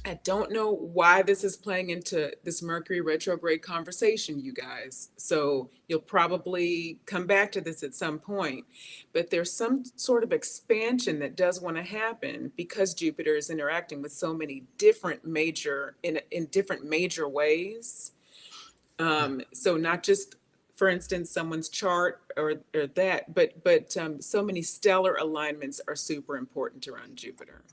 I don't know why this is playing into this Mercury retrograde conversation, you guys. So you'll probably come back to this at some point. But there's some sort of expansion that does want to happen because Jupiter is interacting with so many different in different major ways. So not just, for instance, someone's chart or that, but so many stellar alignments are super important around Jupiter.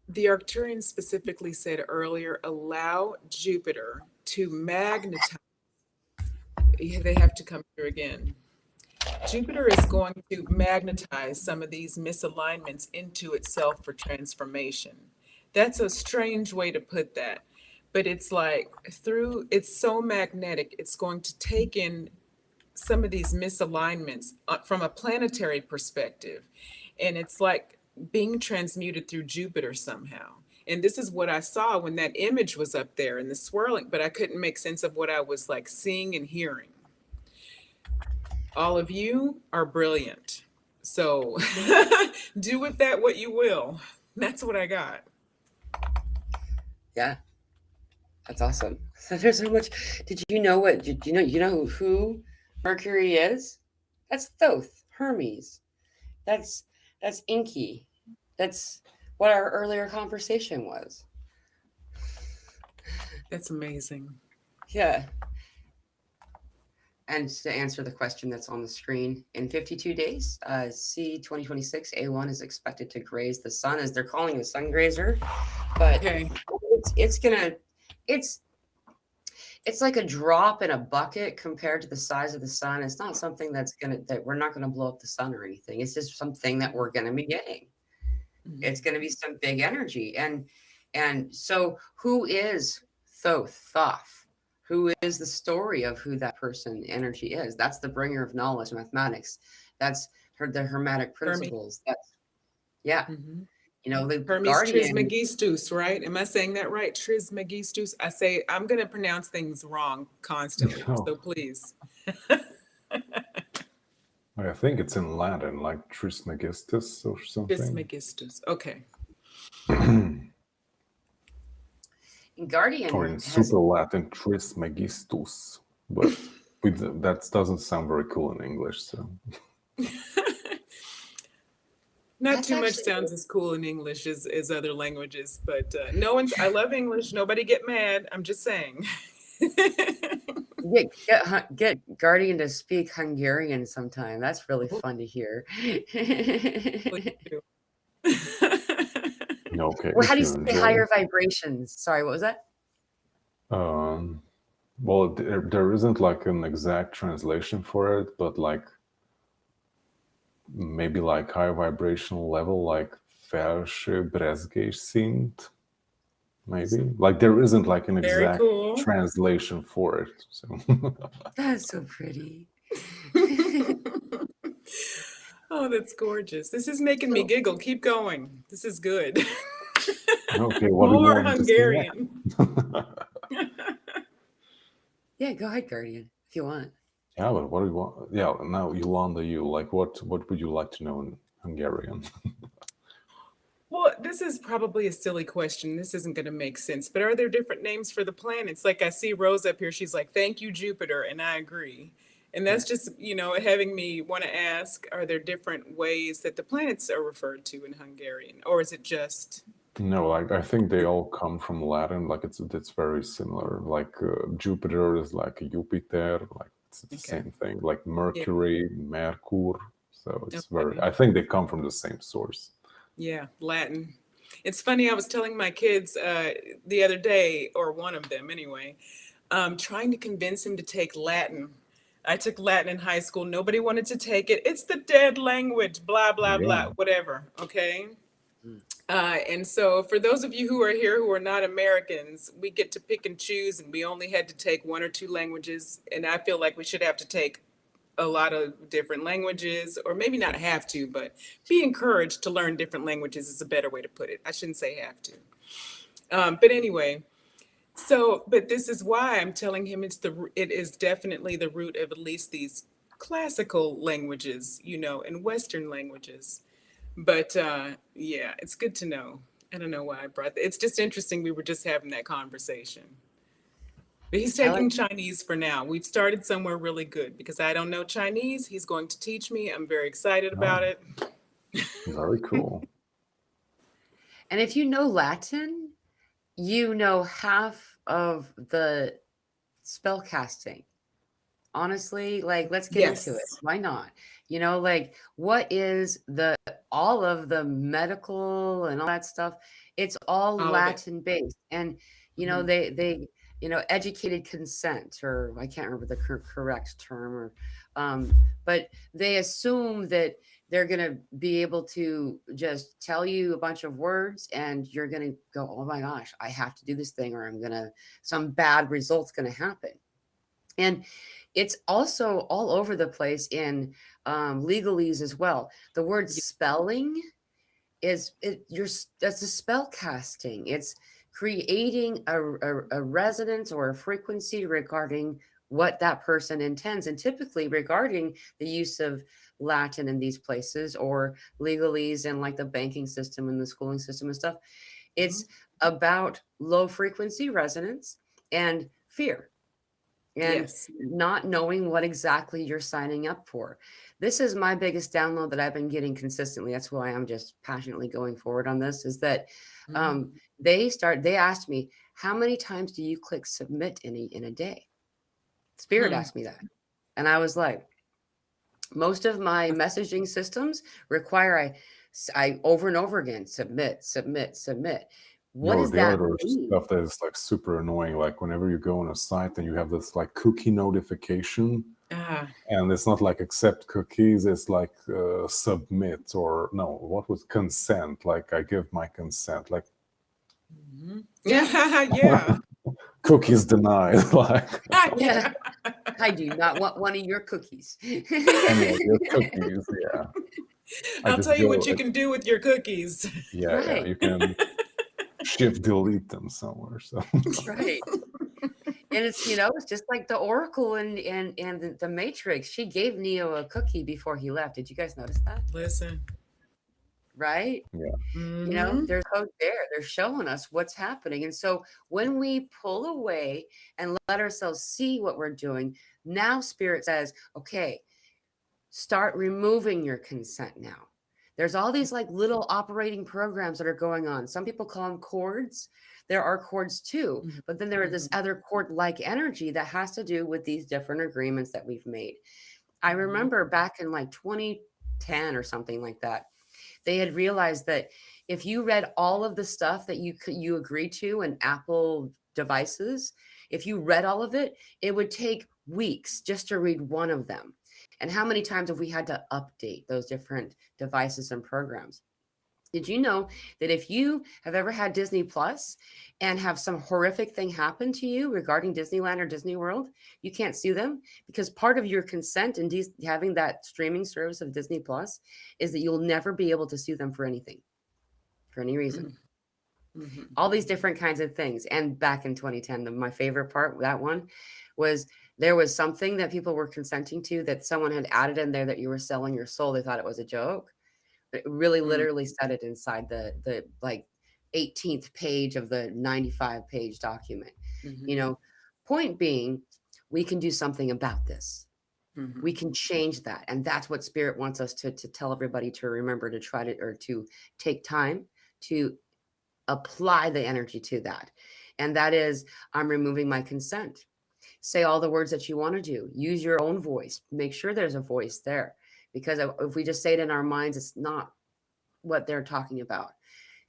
The Arcturians specifically said earlier, allow Jupiter to magnetize. They have to come through again. Jupiter is going to magnetize some of these misalignments into itself for transformation. That's a strange way to put that, but it's like it's so magnetic, it's going to take in some of these misalignments from a planetary perspective. And it's like being transmuted through Jupiter somehow. And this is what I saw when that image was up there and the swirling, but I couldn't make sense of what I was like seeing and hearing. All of you are brilliant. So do with that what you will. That's what I got. Yeah, that's awesome. So there's so much. Did you know what? Did you know who Mercury is? That's Thoth, Hermes. That's that's Inky. That's what our earlier conversation was. That's amazing. Yeah. And to answer the question that's on the screen, in 52 days, C 2026 A1 is expected to graze the sun, as they're calling the sun grazer. But Okay. it's gonna, it's it's like a drop in a bucket compared to the size of the sun. It's not something that we're not gonna blow up the sun or anything. It's just something that we're gonna be getting. It's Mhm. gonna be some big energy. And so who is Thoth? Who is the story of who that person energy is? That's the bringer of knowledge, mathematics. That's the hermetic Hermes. principles. That's yeah, Hmm. the Hermes guardian. Trismegistus, right? Am I saying that right? Trismegistus. I'm going to pronounce things wrong constantly. Oh, So please. I think it's in Latin, like Trismegistus or something. Trismegistus. Okay. Or Guardian in has Super Latin, Trismegistus. But that doesn't sound very cool in English. So Not that's too much actually sounds as cool in English as other languages, but I love English. Nobody get mad. I'm just saying. get Guardian to speak Hungarian sometime. That's really Oh, fun to hear. please do. okay, Well, how if do you you say enjoy. higher vibrations? Sorry, what was that? Um, well, there isn't like an exact translation for it, but like maybe like high vibrational level, like felső brezgés szint, maybe. Like there isn't like an Very exact cool. translation for it. So That's so pretty. Oh, that's gorgeous. This is making me So, giggle. Keep going. This is good. okay, what do you More want me to say next? Hungarian. yeah, go ahead, Guardian, if you want. Yeah, but what do you want? Yeah, now Yolanda, you like what would you like to know in Hungarian? Well, this is probably a silly question. This isn't going to make sense, but are there different names for the planets? Like I see Rose up here. She's like, thank you, Jupiter. And I agree. And Yeah. that's just, having me want to ask, are there different ways that the planets are referred to in Hungarian? Or is it just, No, like I think they all come from Latin. Like it's very similar. Like Jupiter is like Jupiter. Like it's the okay. same thing. Like Yeah. Mercury, Mercur. So it's very. Okay. I think they come from the same source. Yeah, Latin. It's funny, I was telling my kids the other day, or one of them anyway, trying to convince him to take Latin. I took Latin in high school. Nobody wanted to take it. It's the dead language, blah, blah, Yeah. blah, whatever. Okay. Mm. And so, for those of you who are here who are not Americans, we get to pick and choose, and we only had to take one or two languages. And I feel like we should have to take a lot of different languages, or maybe not have to, but be encouraged to learn different languages is a better way to put it. I shouldn't say have to. But anyway, but this is why I'm telling him it is definitely the root of at least these classical languages, and Western languages. But yeah, it's good to know. I don't know why I brought that. It's just interesting. We were just having that conversation. But he's I like taking Chinese for now. We've started somewhere really good because I don't know Chinese. He's going to teach me. I'm very excited about Oh, it. very cool. and if you know Latin, you know half of the spell casting. Honestly, like let's get into it. Yes. Why not? Like what is all of the medical and all that stuff? It's all All of it. Latin based. And Mhm. they educated consent, or I can't remember the correct term, or but they assume that they're going to be able to just tell you a bunch of words and you're going to go, oh my gosh, I have to do this thing, or some bad result's going to happen. And it's also all over the place in legalese as well. The word Yeah. spelling that's a spell casting. It's creating a resonance or a frequency regarding what that person intends. And typically regarding the use of Latin in these places or legalese and like the banking system and the schooling system and stuff, it's about low frequency resonance and fear and Yes. not knowing what exactly you're signing up for. This is my biggest download that I've been getting consistently. That's why I'm just passionately going forward on this, is that they asked me, how many times do you click submit in a day? Spirit asked me that. And I was like, most of my messaging systems require I over and over again, submit. What does The that other mean? stuff that is like super annoying, like whenever you go on a site and you have this like cookie notification, and it's not like accept cookies, it's like submit, or no, what was consent? Like I give my consent, like Yeah. cookies denied. Like Yeah, I do not want one of your cookies. any of your cookies, yeah. I'll tell you what you can do with your cookies. Yeah, Right. you can shift delete them somewhere. So Right. And it's, it's just like the Oracle and the Matrix. She gave Neo a cookie before he left. Did you guys notice that? Listen. Right? Yeah. They're so there. They're showing us what's happening. And so when we pull away and let ourselves see what we're doing, now Spirit says, okay, start removing your consent now. There's all these like little operating programs that are going on. Some people call them cords. There are cords too, but then there is this other cord-like energy that has to do with these different agreements that we've made. I remember back in like 2010 or something like that, they had realized that if you read all of the stuff that you agreed to in Apple devices, if you read all of it, it would take weeks just to read one of them. And how many times have we had to update those different devices and programs? Did you know that if you have ever had Disney Plus and have some horrific thing happen to you regarding Disneyland or Disney World, you can't sue them? Because part of your consent in having that streaming service of Disney Plus is that you'll never be able to sue them for anything, for any reason. All these different kinds of things. And back in 2010, my favorite part, that one, was there was something that people were consenting to that someone had added in there that you were selling your soul. They thought it was a joke. It really literally said it inside the like 18th page of the 95 page document. Point being, we can do something about this. We can change that. And that's what Spirit wants us to tell everybody to remember, to try to, or to take time to apply the energy to that. And that is, I'm removing my consent. Say all the words that you want to do. Use your own voice. Make sure there's a voice there. Because if we just say it in our minds, it's not what they're talking about.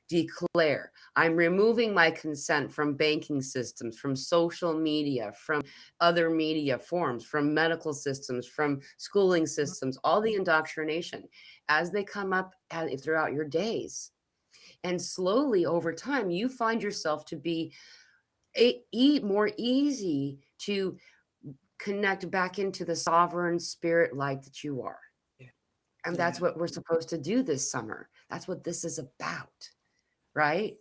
Declare, I'm removing my consent from banking systems, from social media, from other media forms, from medical systems, from schooling systems, all the indoctrination as they come up throughout your days. And slowly over time, you find yourself to be more easy to connect back into the sovereign spirit light that you are. And that's what we're supposed to do this summer. That's what this is about, right?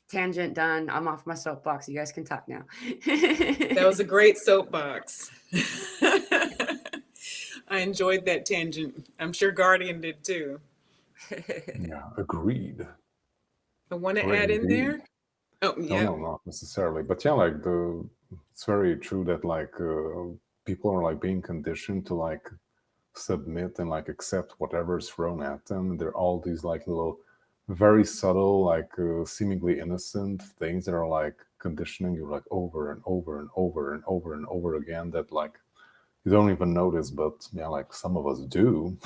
Tangent done. I'm off my soapbox. You guys can talk now. That was a great soapbox. I enjoyed that tangent. I'm sure Guardian did too. yeah, agreed. I want to add in there. Oh, yeah. No, not necessarily. But yeah, like it's very true that like people are like being conditioned to like submit and like accept whatever is thrown at them. There are all these like little very subtle, like seemingly innocent things that are like conditioning you like over and over and over and over and over again, that like you don't even notice, but yeah, like some of us do.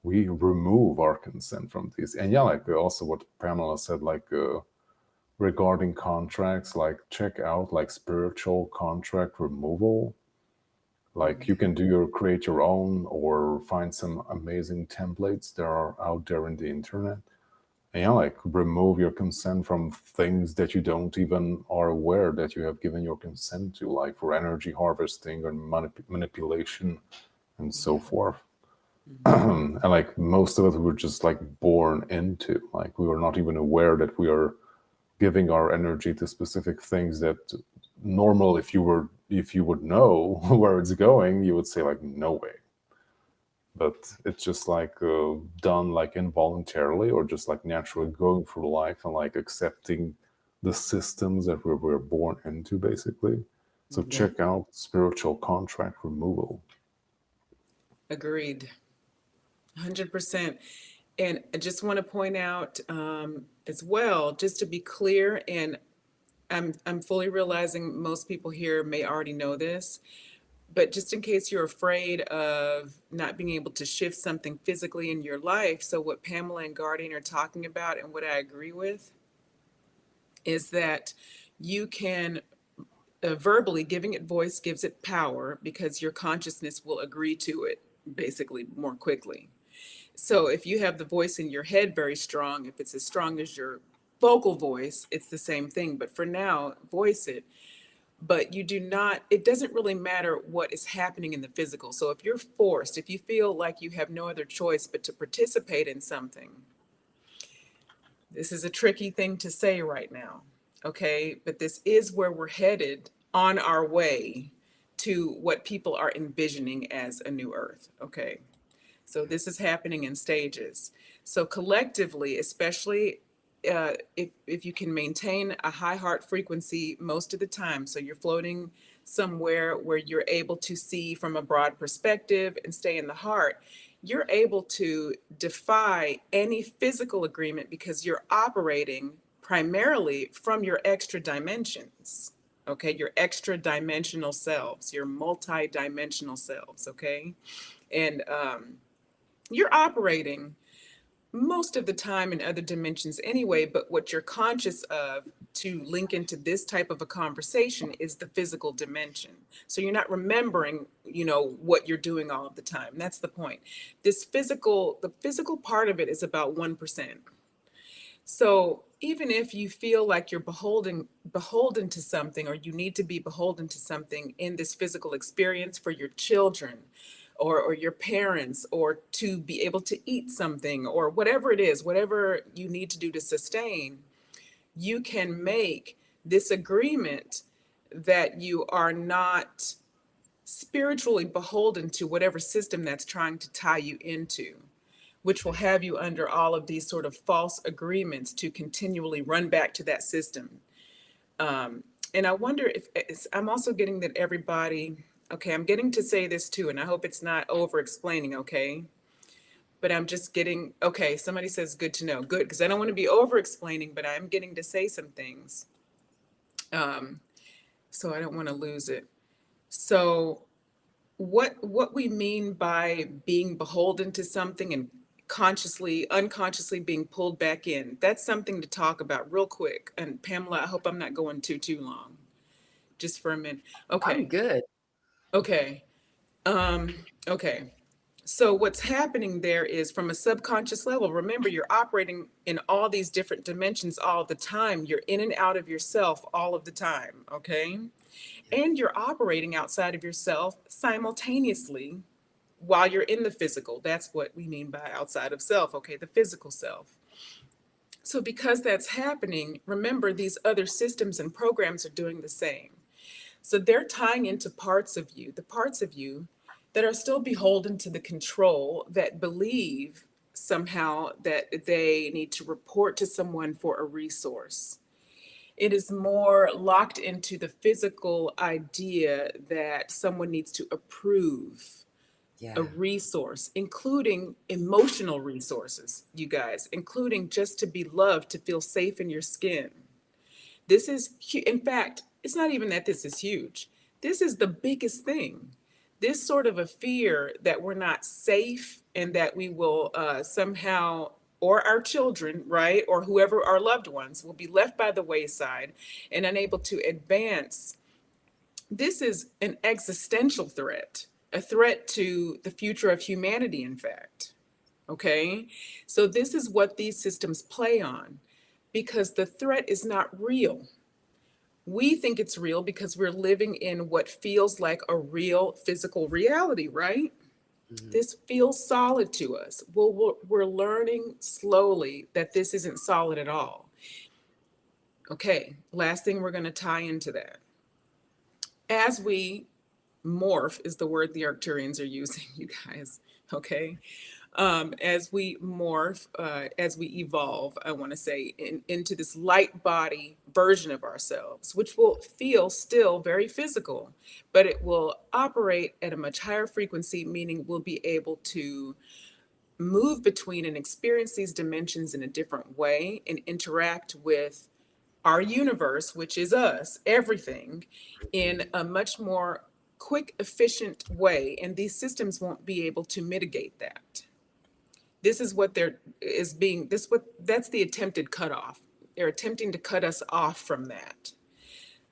We remove our consent from these. And yeah, like also what Pamela said, like regarding contracts, like check out like spiritual contract removal. Like you can create your own, or find some amazing templates that are out there in the internet. And yeah, like remove your consent from things that you don't even are aware that you have given your consent to, like for energy harvesting and manipulation and so forth. And like most of us were just like born into, like we were not even aware that we are giving our energy to specific things that normal, if you were if you would know where it's going, you would say like, no way. But it's just like done like involuntarily, or just like naturally going through life and like accepting the systems that we were born into, basically. So Yeah. check out spiritual contract removal. Agreed. 100%. And I just want to point out as well, just to be clear, and I'm fully realizing most people here may already know this, but just in case you're afraid of not being able to shift something physically in your life. So what Pamela and Guardian are talking about, and what I agree with, is that you can verbally, giving it voice gives it power, because your consciousness will agree to it basically more quickly. So if you have the voice in your head very strong, if it's as strong as your vocal voice, it's the same thing. But for now, voice it. But you do not, it doesn't really matter what is happening in the physical. So if you're forced, if you feel like you have no other choice but to participate in something, this is a tricky thing to say right now, okay? But this is where we're headed on our way to what people are envisioning as a new earth, okay? So this is happening in stages. So collectively, especially if you can maintain a high heart frequency most of the time, so you're floating somewhere where you're able to see from a broad perspective and stay in the heart, you're able to defy any physical agreement, because you're operating primarily from your extra dimensions. Okay, your extra dimensional selves, your multi-dimensional selves, okay? And you're operating most of the time in other dimensions anyway, but what you're conscious of to link into this type of a conversation is the physical dimension. So you're not remembering, what you're doing all of the time. That's the point. The physical part of it is about 1%. So even if you feel like you're beholden to something, or you need to be beholden to something in this physical experience for your children, or your parents, or to be able to eat something, or whatever it is, whatever you need to do to sustain, you can make this agreement that you are not spiritually beholden to whatever system that's trying to tie you into, which will have you under all of these sort of false agreements to continually run back to that system. And I wonder if I'm also getting that everybody, okay, I'm getting to say this too, and I hope it's not over explaining, okay? But I'm just getting, okay, somebody says good to know. Good, because I don't want to be over explaining, but I'm getting to say some things. So I don't want to lose it. So what we mean by being beholden to something and unconsciously being pulled back in, that's something to talk about real quick. And Pamela, I hope I'm not going too long. Just for a minute. Okay. I'm good. Okay. Okay. So what's happening there is, from a subconscious level, remember, you're operating in all these different dimensions all the time. You're in and out of yourself all of the time, okay? And you're operating outside of yourself simultaneously while you're in the physical. That's what we mean by outside of self, okay? The physical self. So because that's happening, remember, these other systems and programs are doing the same. So they're tying into parts of you, the parts of you that are still beholden to the control, that believe somehow that they need to report to someone for a resource. It is more locked into the physical idea that someone needs to approve a resource, including emotional resources, you guys, including just to be loved, to feel safe in your skin. This is, in fact, it's not even that this is huge. This is the biggest thing. This sort of a fear that we're not safe, and that we will somehow, or our children, right, or whoever, our loved ones, will be left by the wayside and unable to advance. This is an existential threat, a threat to the future of humanity, in fact. Okay? So this is what these systems play on, because the threat is not real. We think it's real because we're living in what feels like a real physical reality, right? Mm-hmm. This feels solid to us. Well, we're learning slowly that this isn't solid at all. Okay, last thing we're going to tie into that. as we morph is the word the Arcturians are using, you guys. Okay. As we morph, as we evolve, I want to say, into this light body version of ourselves, which will feel still very physical, but it will operate at a much higher frequency, meaning we'll be able to move between and experience these dimensions in a different way and interact with our universe, which is us, everything, in a much more quick, efficient way. And these systems won't be able to mitigate that. This is what that's the attempted cutoff. They're attempting to cut us off from that.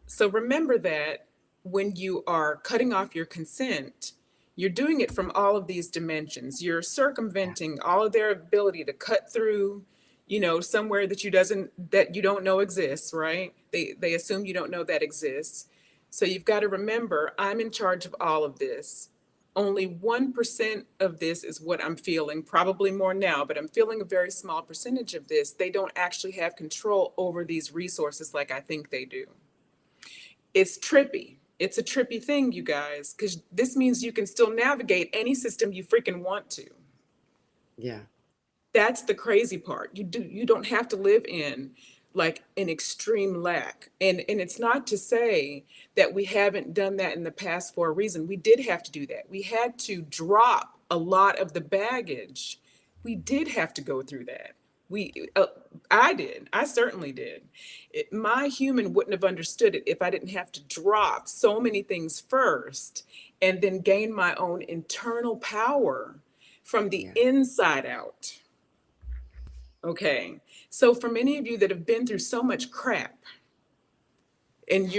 So remember that when you are cutting off your consent, you're doing it from all of these dimensions. You're circumventing all of their ability to cut through, somewhere that you don't know exists, right? They assume you don't know that exists. So you've got to remember, I'm in charge of all of this. Only 1% of this is what I'm feeling, probably more now, but I'm feeling a very small percentage of this. They don't actually have control over these resources like I think they do. It's trippy. It's a trippy thing, you guys, because this means you can still navigate any system you freaking want to. Yeah. That's the crazy part. You don't have to live in like an extreme lack. And it's not to say that we haven't done that in the past for a reason. We did have to do that. We had to drop a lot of the baggage. We did have to go through that. I did. I certainly did. My human wouldn't have understood it if I didn't have to drop so many things first and then gain my own internal power from the inside out. Okay. So for many of you that have been through so much crap, and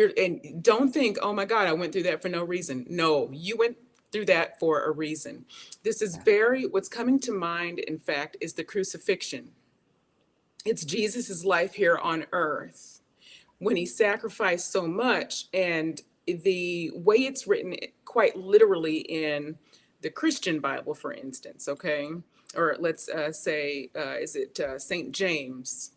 don't think, oh my God, I went through that for no reason. No, you went through that for a reason. This is what's coming to mind, in fact, is the crucifixion. It's Jesus's life here on earth when he sacrificed so much, and the way it's written quite literally in the Christian Bible, for instance, okay? Or let's say, is it St. James?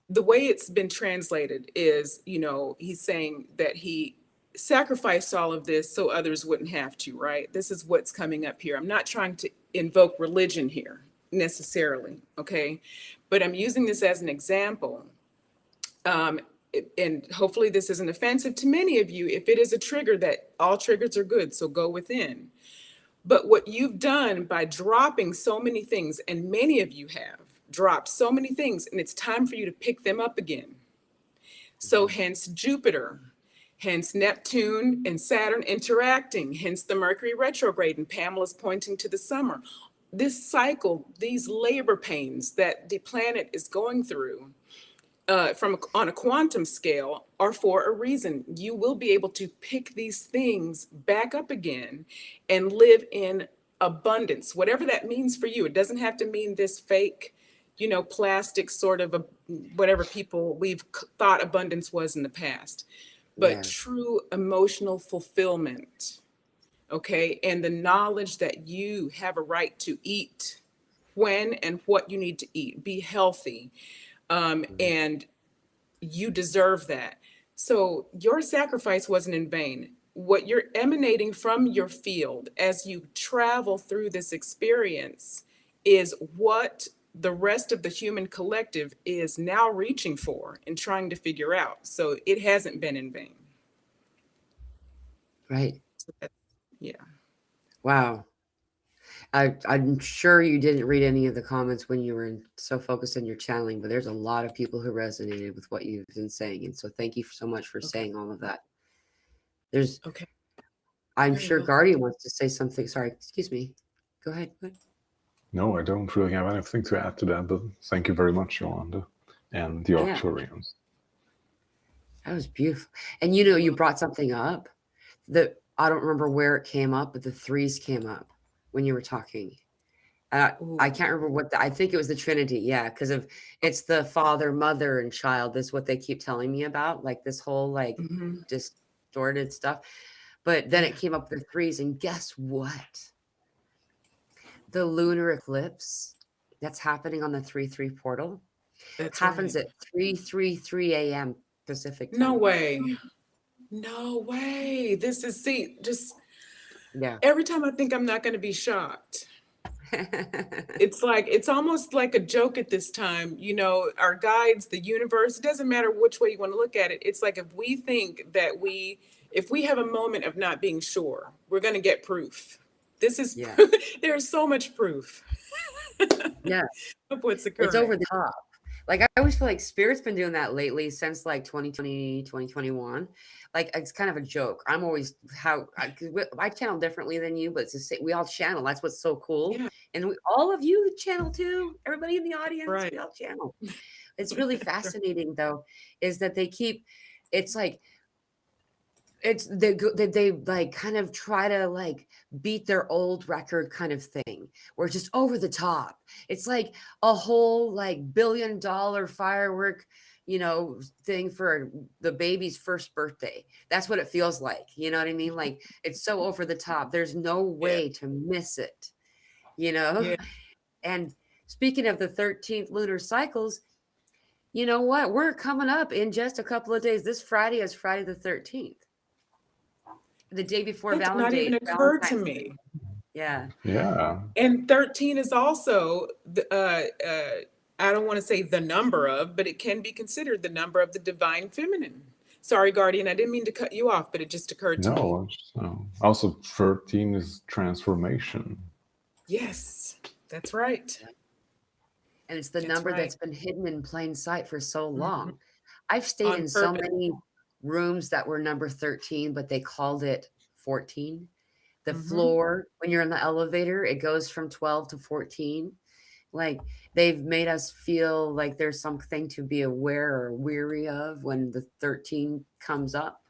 The way it's been translated is, he's saying that he sacrificed all of this so others wouldn't have to, right? This is what's coming up here. I'm not trying to invoke religion here necessarily, okay? But I'm using this as an example. And hopefully this isn't offensive to many of you. If it is a trigger, that all triggers are good, so go within. But what you've done by dropping so many things, and many of you have dropped so many things, and it's time for you to pick them up again. So hence Jupiter, hence Neptune and Saturn interacting, hence the Mercury retrograde and Pamela's pointing to the summer. This cycle, these labor pains that the planet is going through on a quantum scale are for a reason. You will be able to pick these things back up again and live in abundance, whatever that means for you. It doesn't have to mean this fake, plastic sort of whatever we've thought abundance was in the past, but true emotional fulfillment. Okay. And the knowledge that you have a right to eat when and what you need to eat, be healthy. And you deserve that. So your sacrifice wasn't in vain. What you're emanating from your field as you travel through this experience is what the rest of the human collective is now reaching for and trying to figure out. So it hasn't been in vain. Right. Yeah. Wow. I'm sure you didn't read any of the comments when you were so focused on your channeling, but there's a lot of people who resonated with what you've been saying. And so thank you so much for saying all of that. I'm sure Guardian wants to say something. Sorry, excuse me. Go ahead. No, I don't really have anything to add to that, but thank you very much, Yolanda, and the Arcturians. That was beautiful. And you brought something up that I don't remember where it came up, but the threes came up when you were talking. I can't remember I think it was the Trinity. Yeah. Cause it's the father, mother, and child. This is what they keep telling me about, like this whole distorted stuff. But then it came up with the threes, and guess what? The lunar eclipse that's happening on the 3-3 portal happens at 3:33 a.m. Pacific time. No way. No way. This is, see, just Yeah. every time I think I'm not going to be shocked, it's like, it's almost like a joke at this time. You know, our guides, the universe, it doesn't matter which way you want to look at it. It's like if we think that if we have a moment of not being sure, we're going to get proof. This is, Yeah. there's so much proof Yeah. of what's It's over occurring. the top. Like, I always feel like Spirit's been doing that lately since like 2020, 2021. Like, it's kind of a joke. I'm always I channel differently than you, but it's the same. We all channel. That's what's so cool. Yeah, And all of you channel too. Everybody in the audience, right. we all channel. It's really That's right. fascinating though, is that it's like, they like kind of try to like beat their old record kind of thing where it's just over the top. It's like a whole like $1 billion firework, thing for the baby's first birthday. That's what it feels like. You know what I mean? Like, it's so over the top. There's no Yeah, way to miss it, you know? yeah. And speaking of the 13th lunar cycles, you know what? We're coming up in just a couple of days. This Friday is Friday the 13th, the day before That did not even occur to Valentine's Day. me. Yeah. Yeah. And 13 is also I don't want to say the number of, but it can be considered the number of the divine feminine. Sorry, Guardian, I didn't mean to cut you off, but it just occurred to me. No. Also, 13 is transformation. Yes, that's right. And it's the That's number right. that's been hidden in plain sight for so Mhm. long. I've stayed On in so purpose. many rooms that were number 13, but they called it 14. The Mhm. floor, when you're in the elevator, it goes from 12 to 14. Like, they've made us feel like there's something to be aware or weary of when the 13 comes up.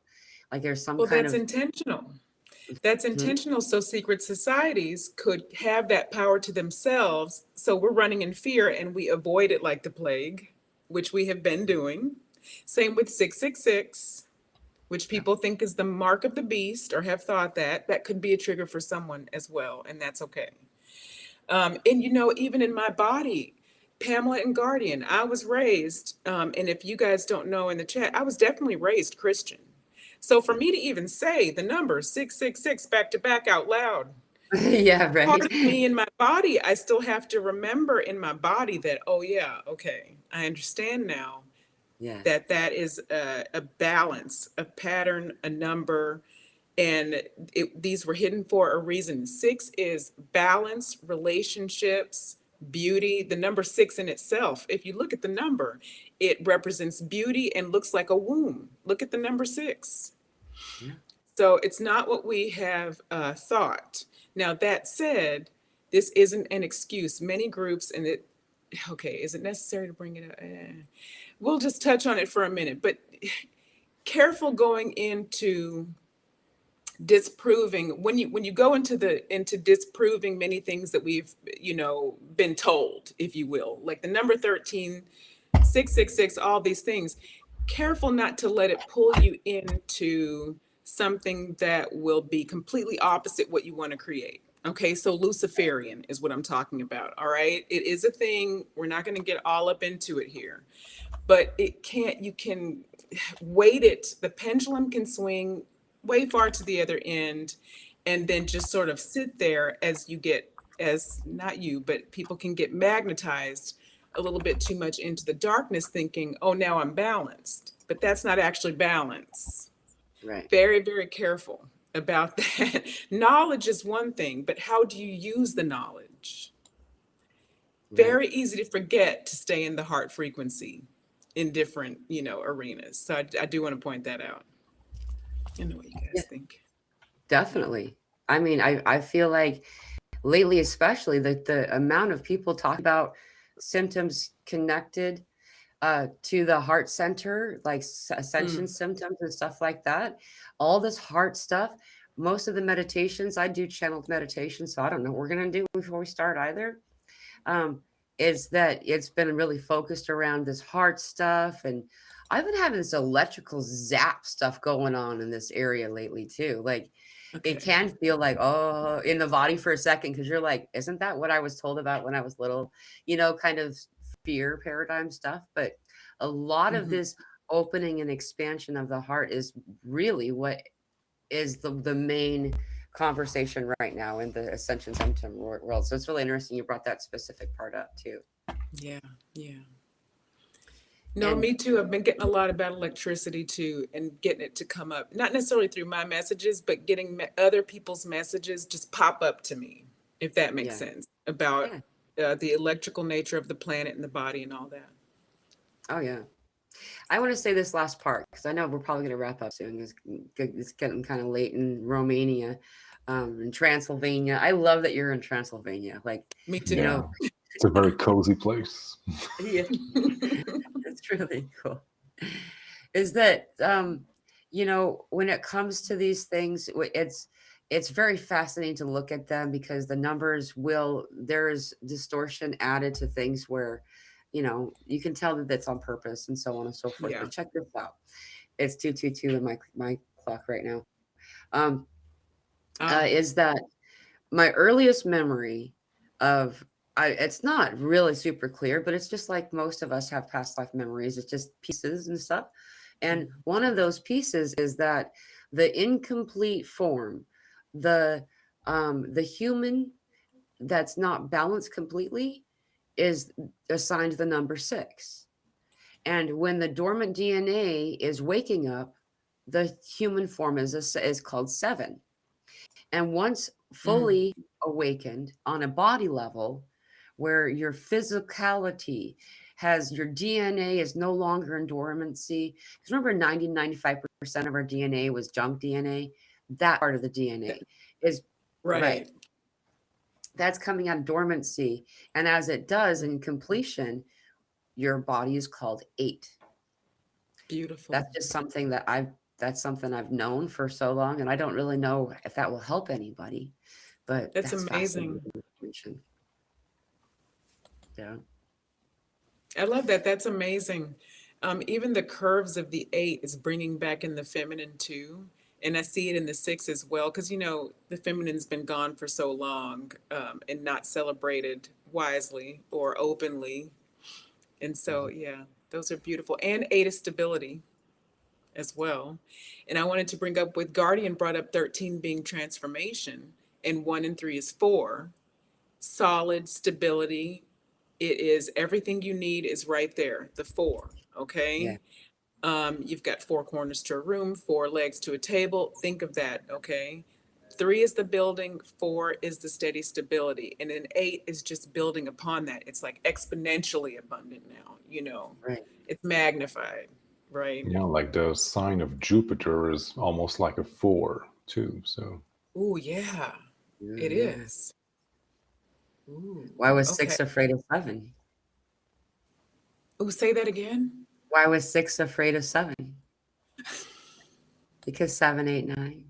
Like, there's some Well, kind that's of. intentional. That's Mhm. intentional so secret societies could have that power to themselves. So we're running in fear and we avoid it like the plague, which we have been doing. Same with 666, which people think is the mark of the beast or have thought that could be a trigger for someone as well, and that's okay. And even in my body, Pamela and Guardian, I was raised, and if you guys don't know in the chat, I was definitely raised Christian. So for me to even say the number 666 back to back out loud, Yeah, part right. of me in my body, I still have to remember in my body that, oh yeah, okay, I understand now Yeah. that is a balance, a pattern, a number, and these were hidden for a reason. 6 is balance, relationships, beauty. The number 6 in itself, if you look at the number, it represents beauty and looks like a womb. Look at the number 6. Yeah. So it's not what we have thought. Now, that said, this isn't an excuse. Many groups, okay, is it necessary to bring it up? We'll just touch on it for a minute, but careful going into disproving when you go into disproving many things that we've been told, if you will, like the number 13, 666, all these things. Careful not to let it pull you into something that will be completely opposite what you want to create. Okay, so Luciferian is what I'm talking about. All right, it is a thing. We're not going to get all up into it here, but you can weight it. The pendulum can swing way far to the other end and then just sort of sit there as not you, but people can get magnetized a little bit too much into the darkness thinking, oh, now I'm balanced. But that's not actually balance. Right. Very, very careful about that. Knowledge is one thing, but how do you use the knowledge? Right. Very easy to forget to stay in the heart frequency in different, arenas. So I do want to point that out. I know what you guys Yeah, think. definitely. I mean, I feel like lately, especially, the amount of people talk about symptoms connected to the heart center, like ascension symptoms and stuff like that. All this heart stuff. Most of the meditations, I do channeled meditation, so I don't know what we're gonna do before we start either. Um, is that it's been really focused around this heart stuff, and I've been having this electrical zap stuff going on in this area lately too. Like, Okay. it can feel like, oh, in the body for a second, because you're like, isn't that what I was told about when I was little? Kind of fear paradigm stuff. But a lot of Mhm. this opening and expansion of the heart is really what is the main conversation right now in the ascension symptom world. So it's really interesting you brought that specific part up too. Yeah, yeah. No, And me too. I've been getting a lot about electricity too, and getting it to come up, not necessarily through my messages, but getting other people's messages just pop up to me, if that makes yeah, sense, about yeah. the electrical nature of the planet and the body and all that. Oh yeah. I want to say this last part because I know we're probably going to wrap up soon. It's getting kind of late in Romania, in Transylvania. I love that you're in Transylvania. Like, Me too. you Yeah, know, it's a very cozy place. yeah, it's really cool. Is that when it comes to these things, it's very fascinating to look at them because the numbers there's distortion added to things where you can tell that that's on purpose and so on and so forth. Yeah. But check this out. It's 222 in my clock right now. Um, is that my earliest memory of it's not really super clear, but it's just like most of us have past life memories. It's just pieces and stuff. And one of those pieces is that the incomplete form, the human that's not balanced completely is assigned the number 6. And when the dormant DNA is waking up, the human form is called 7. And once fully awakened on a body level, where your physicality has your DNA is no longer in dormancy. Because remember, 95% of our DNA was junk DNA. That part of the DNA is right. That's coming out of dormancy. And as it does in completion, your body is called 8. Beautiful. That's just something that's something I've known for so long, and I don't really know if that will help anybody, but That's amazing. Information. Yeah. I love that. That's amazing. Even the curves of the 8 is bringing back in the feminine too. And I see it in the 6 as well, because, the feminine's been gone for so long, and not celebrated wisely or openly. And so, yeah, those are beautiful. And 8 is stability as well. And I wanted to bring up with Guardian brought up 13 being transformation, and 1 and 3 is 4. Solid stability. It is everything you need is right there, the 4. Okay. Yeah. You've got 4 corners to a room, 4 legs to a table. Think of that. Okay. 3 is the building, 4 is the steady stability, and then 8 is just building upon that. It's like exponentially abundant now, Right. it's magnified, right? Yeah, like the sign of Jupiter is almost like a 4 too. So. Oh yeah, it Yeah. is. Ooh, Why was okay. 6 afraid of 7? Oh, say that again. Why was 6 afraid of 7? Because 7, 8, 9.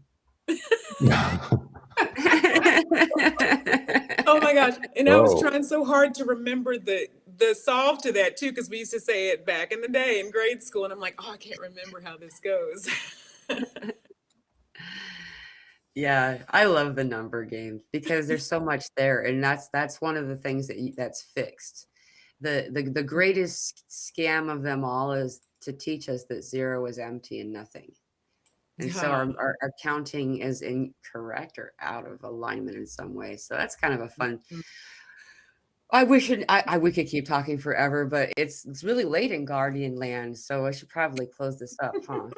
Oh my gosh. And I was trying so hard to remember the solve to that too, because we used to say it back in the day in grade school, and I'm like, oh, I can't remember how this goes. Yeah, I love the number game because there's so much there, and that's one of the things that's fixed. The greatest scam of them all is to teach us that 0 is empty and nothing. And so our counting is incorrect or out of alignment in some way. So that's kind of a fun. We could keep talking forever, but it's really late in Guardian land, so I should probably close this up, huh?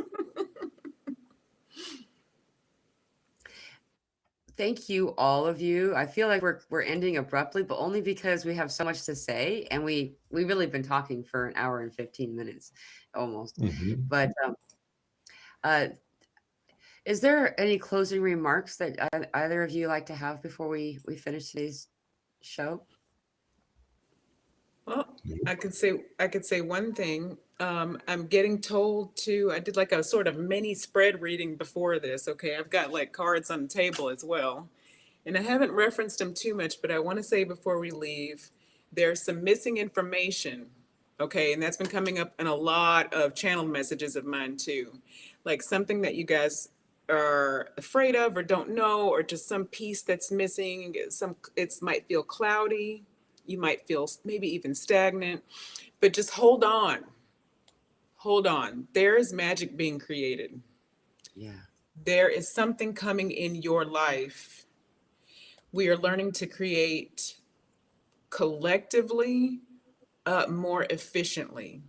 Thank you, all of you. I feel like we're ending abruptly, but only because we have so much to say, and we really been talking for an hour and 15 minutes almost. But is there any closing remarks that either of you like to have before we finish today's show? Well, I could say one thing. I'm getting told I did like a sort of mini spread reading before this. Okay. I've got like cards on the table as well. And I haven't referenced them too much, but I want to say before we leave, there's some missing information. Okay. And that's been coming up in a lot of channeled messages of mine too. Like something that you guys are afraid of or don't know, or just some piece that's missing. It might feel cloudy. You might feel maybe even stagnant, but just hold on. hold on. There is magic being created. Yeah. There is something coming in your life. We are learning to create collectively, more efficiently.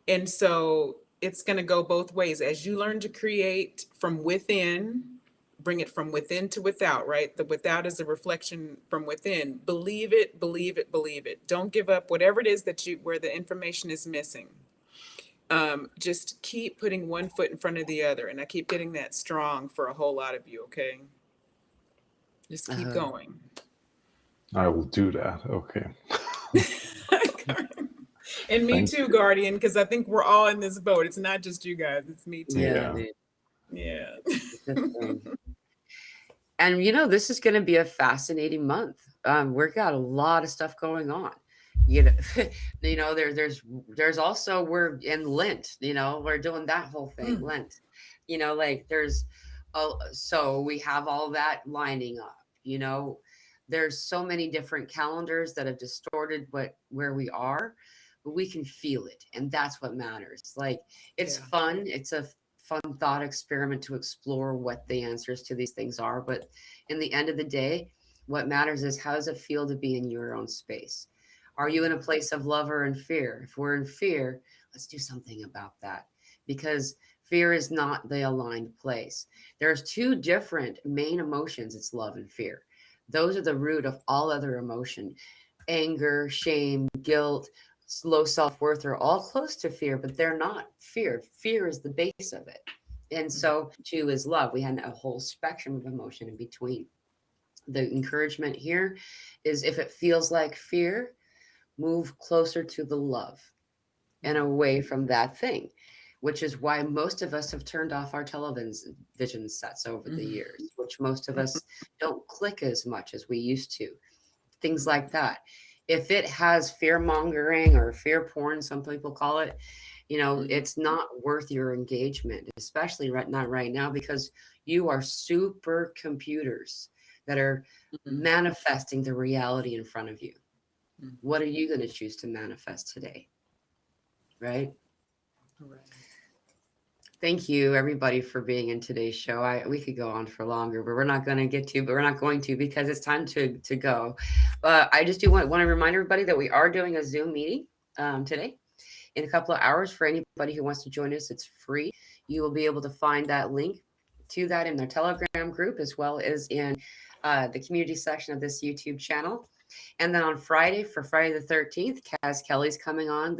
And so it's going to go both ways. As you learn to create from within, bring it from within to without, right? The without is a reflection from within. Believe it, believe it, believe it. Don't give up, whatever it is that where the information is missing. Just keep putting one foot in front of the other. And I keep getting that strong for a whole lot of you, okay? Just keep going. I will do that. Okay. And me too, Guardian, because I think we're all in this boat. It's not just you guys, it's me too. Yeah. Yeah. And this is going to be a fascinating month. We've got a lot of stuff going on. There's also, we're in Lent. We're doing that whole thing, Lent. So we have all that lining up. There's so many different calendars that have distorted where we are, but we can feel it, and that's what matters. It's fun. It's a fun thought experiment to explore what the answers to these things are. But in the end of the day, what matters is, how does it feel to be in your own space? Are you in a place of love or in fear? If we're in fear, let's do something about that, because fear is not the aligned place. There's two different main emotions. It's love and fear. Those are the root of all other emotion. Anger, shame, guilt, low self-worth are all close to fear, but they're not fear. Fear is the base of it. And so too is love. We had a whole spectrum of emotion in between. The encouragement here is, if it feels like fear, move closer to the love and away from that thing, which is why most of us have turned off our television sets over the years, which most of us don't click as much as we used to. Things like that. If it has fear mongering or fear porn, some people call it, it's not worth your engagement, especially not right now, because you are super computers that are manifesting the reality in front of you. What are you going to choose to manifest today? Right? Thank you, everybody, for being in today's show. We could go on for longer, but we're not going to, because it's time to go. But I just do want to remind everybody that we are doing a Zoom meeting today in a couple of hours. For anybody who wants to join us, it's free. You will be able to find that link to that in their Telegram group, as well as in the community section of this YouTube channel. And then on Friday, for Friday the 13th, Kaz Kelly's coming on.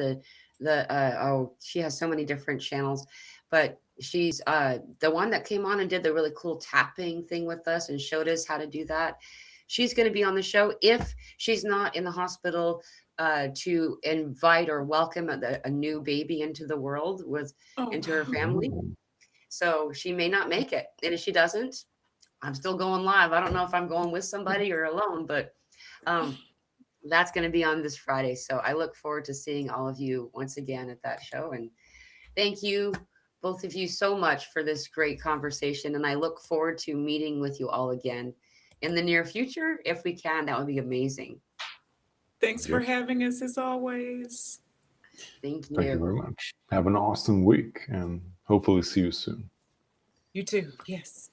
She has so many different channels, but she's the one that came on and did the really cool tapping thing with us and showed us how to do that. She's going to be on the show if she's not in the hospital to invite or welcome a new baby into the world into her family. So she may not make it. And if she doesn't, I'm still going live. I don't know if I'm going with somebody or alone, but that's going to be on this Friday. So I look forward to seeing all of you once again at that show. And thank you, both of you, so much for this great conversation. And I look forward to meeting with you all again in the near future. If we can, that would be amazing. Thanks for having us, as always. Thank you. Thank you very much. Have an awesome week, and hopefully see you soon. You too. Yes.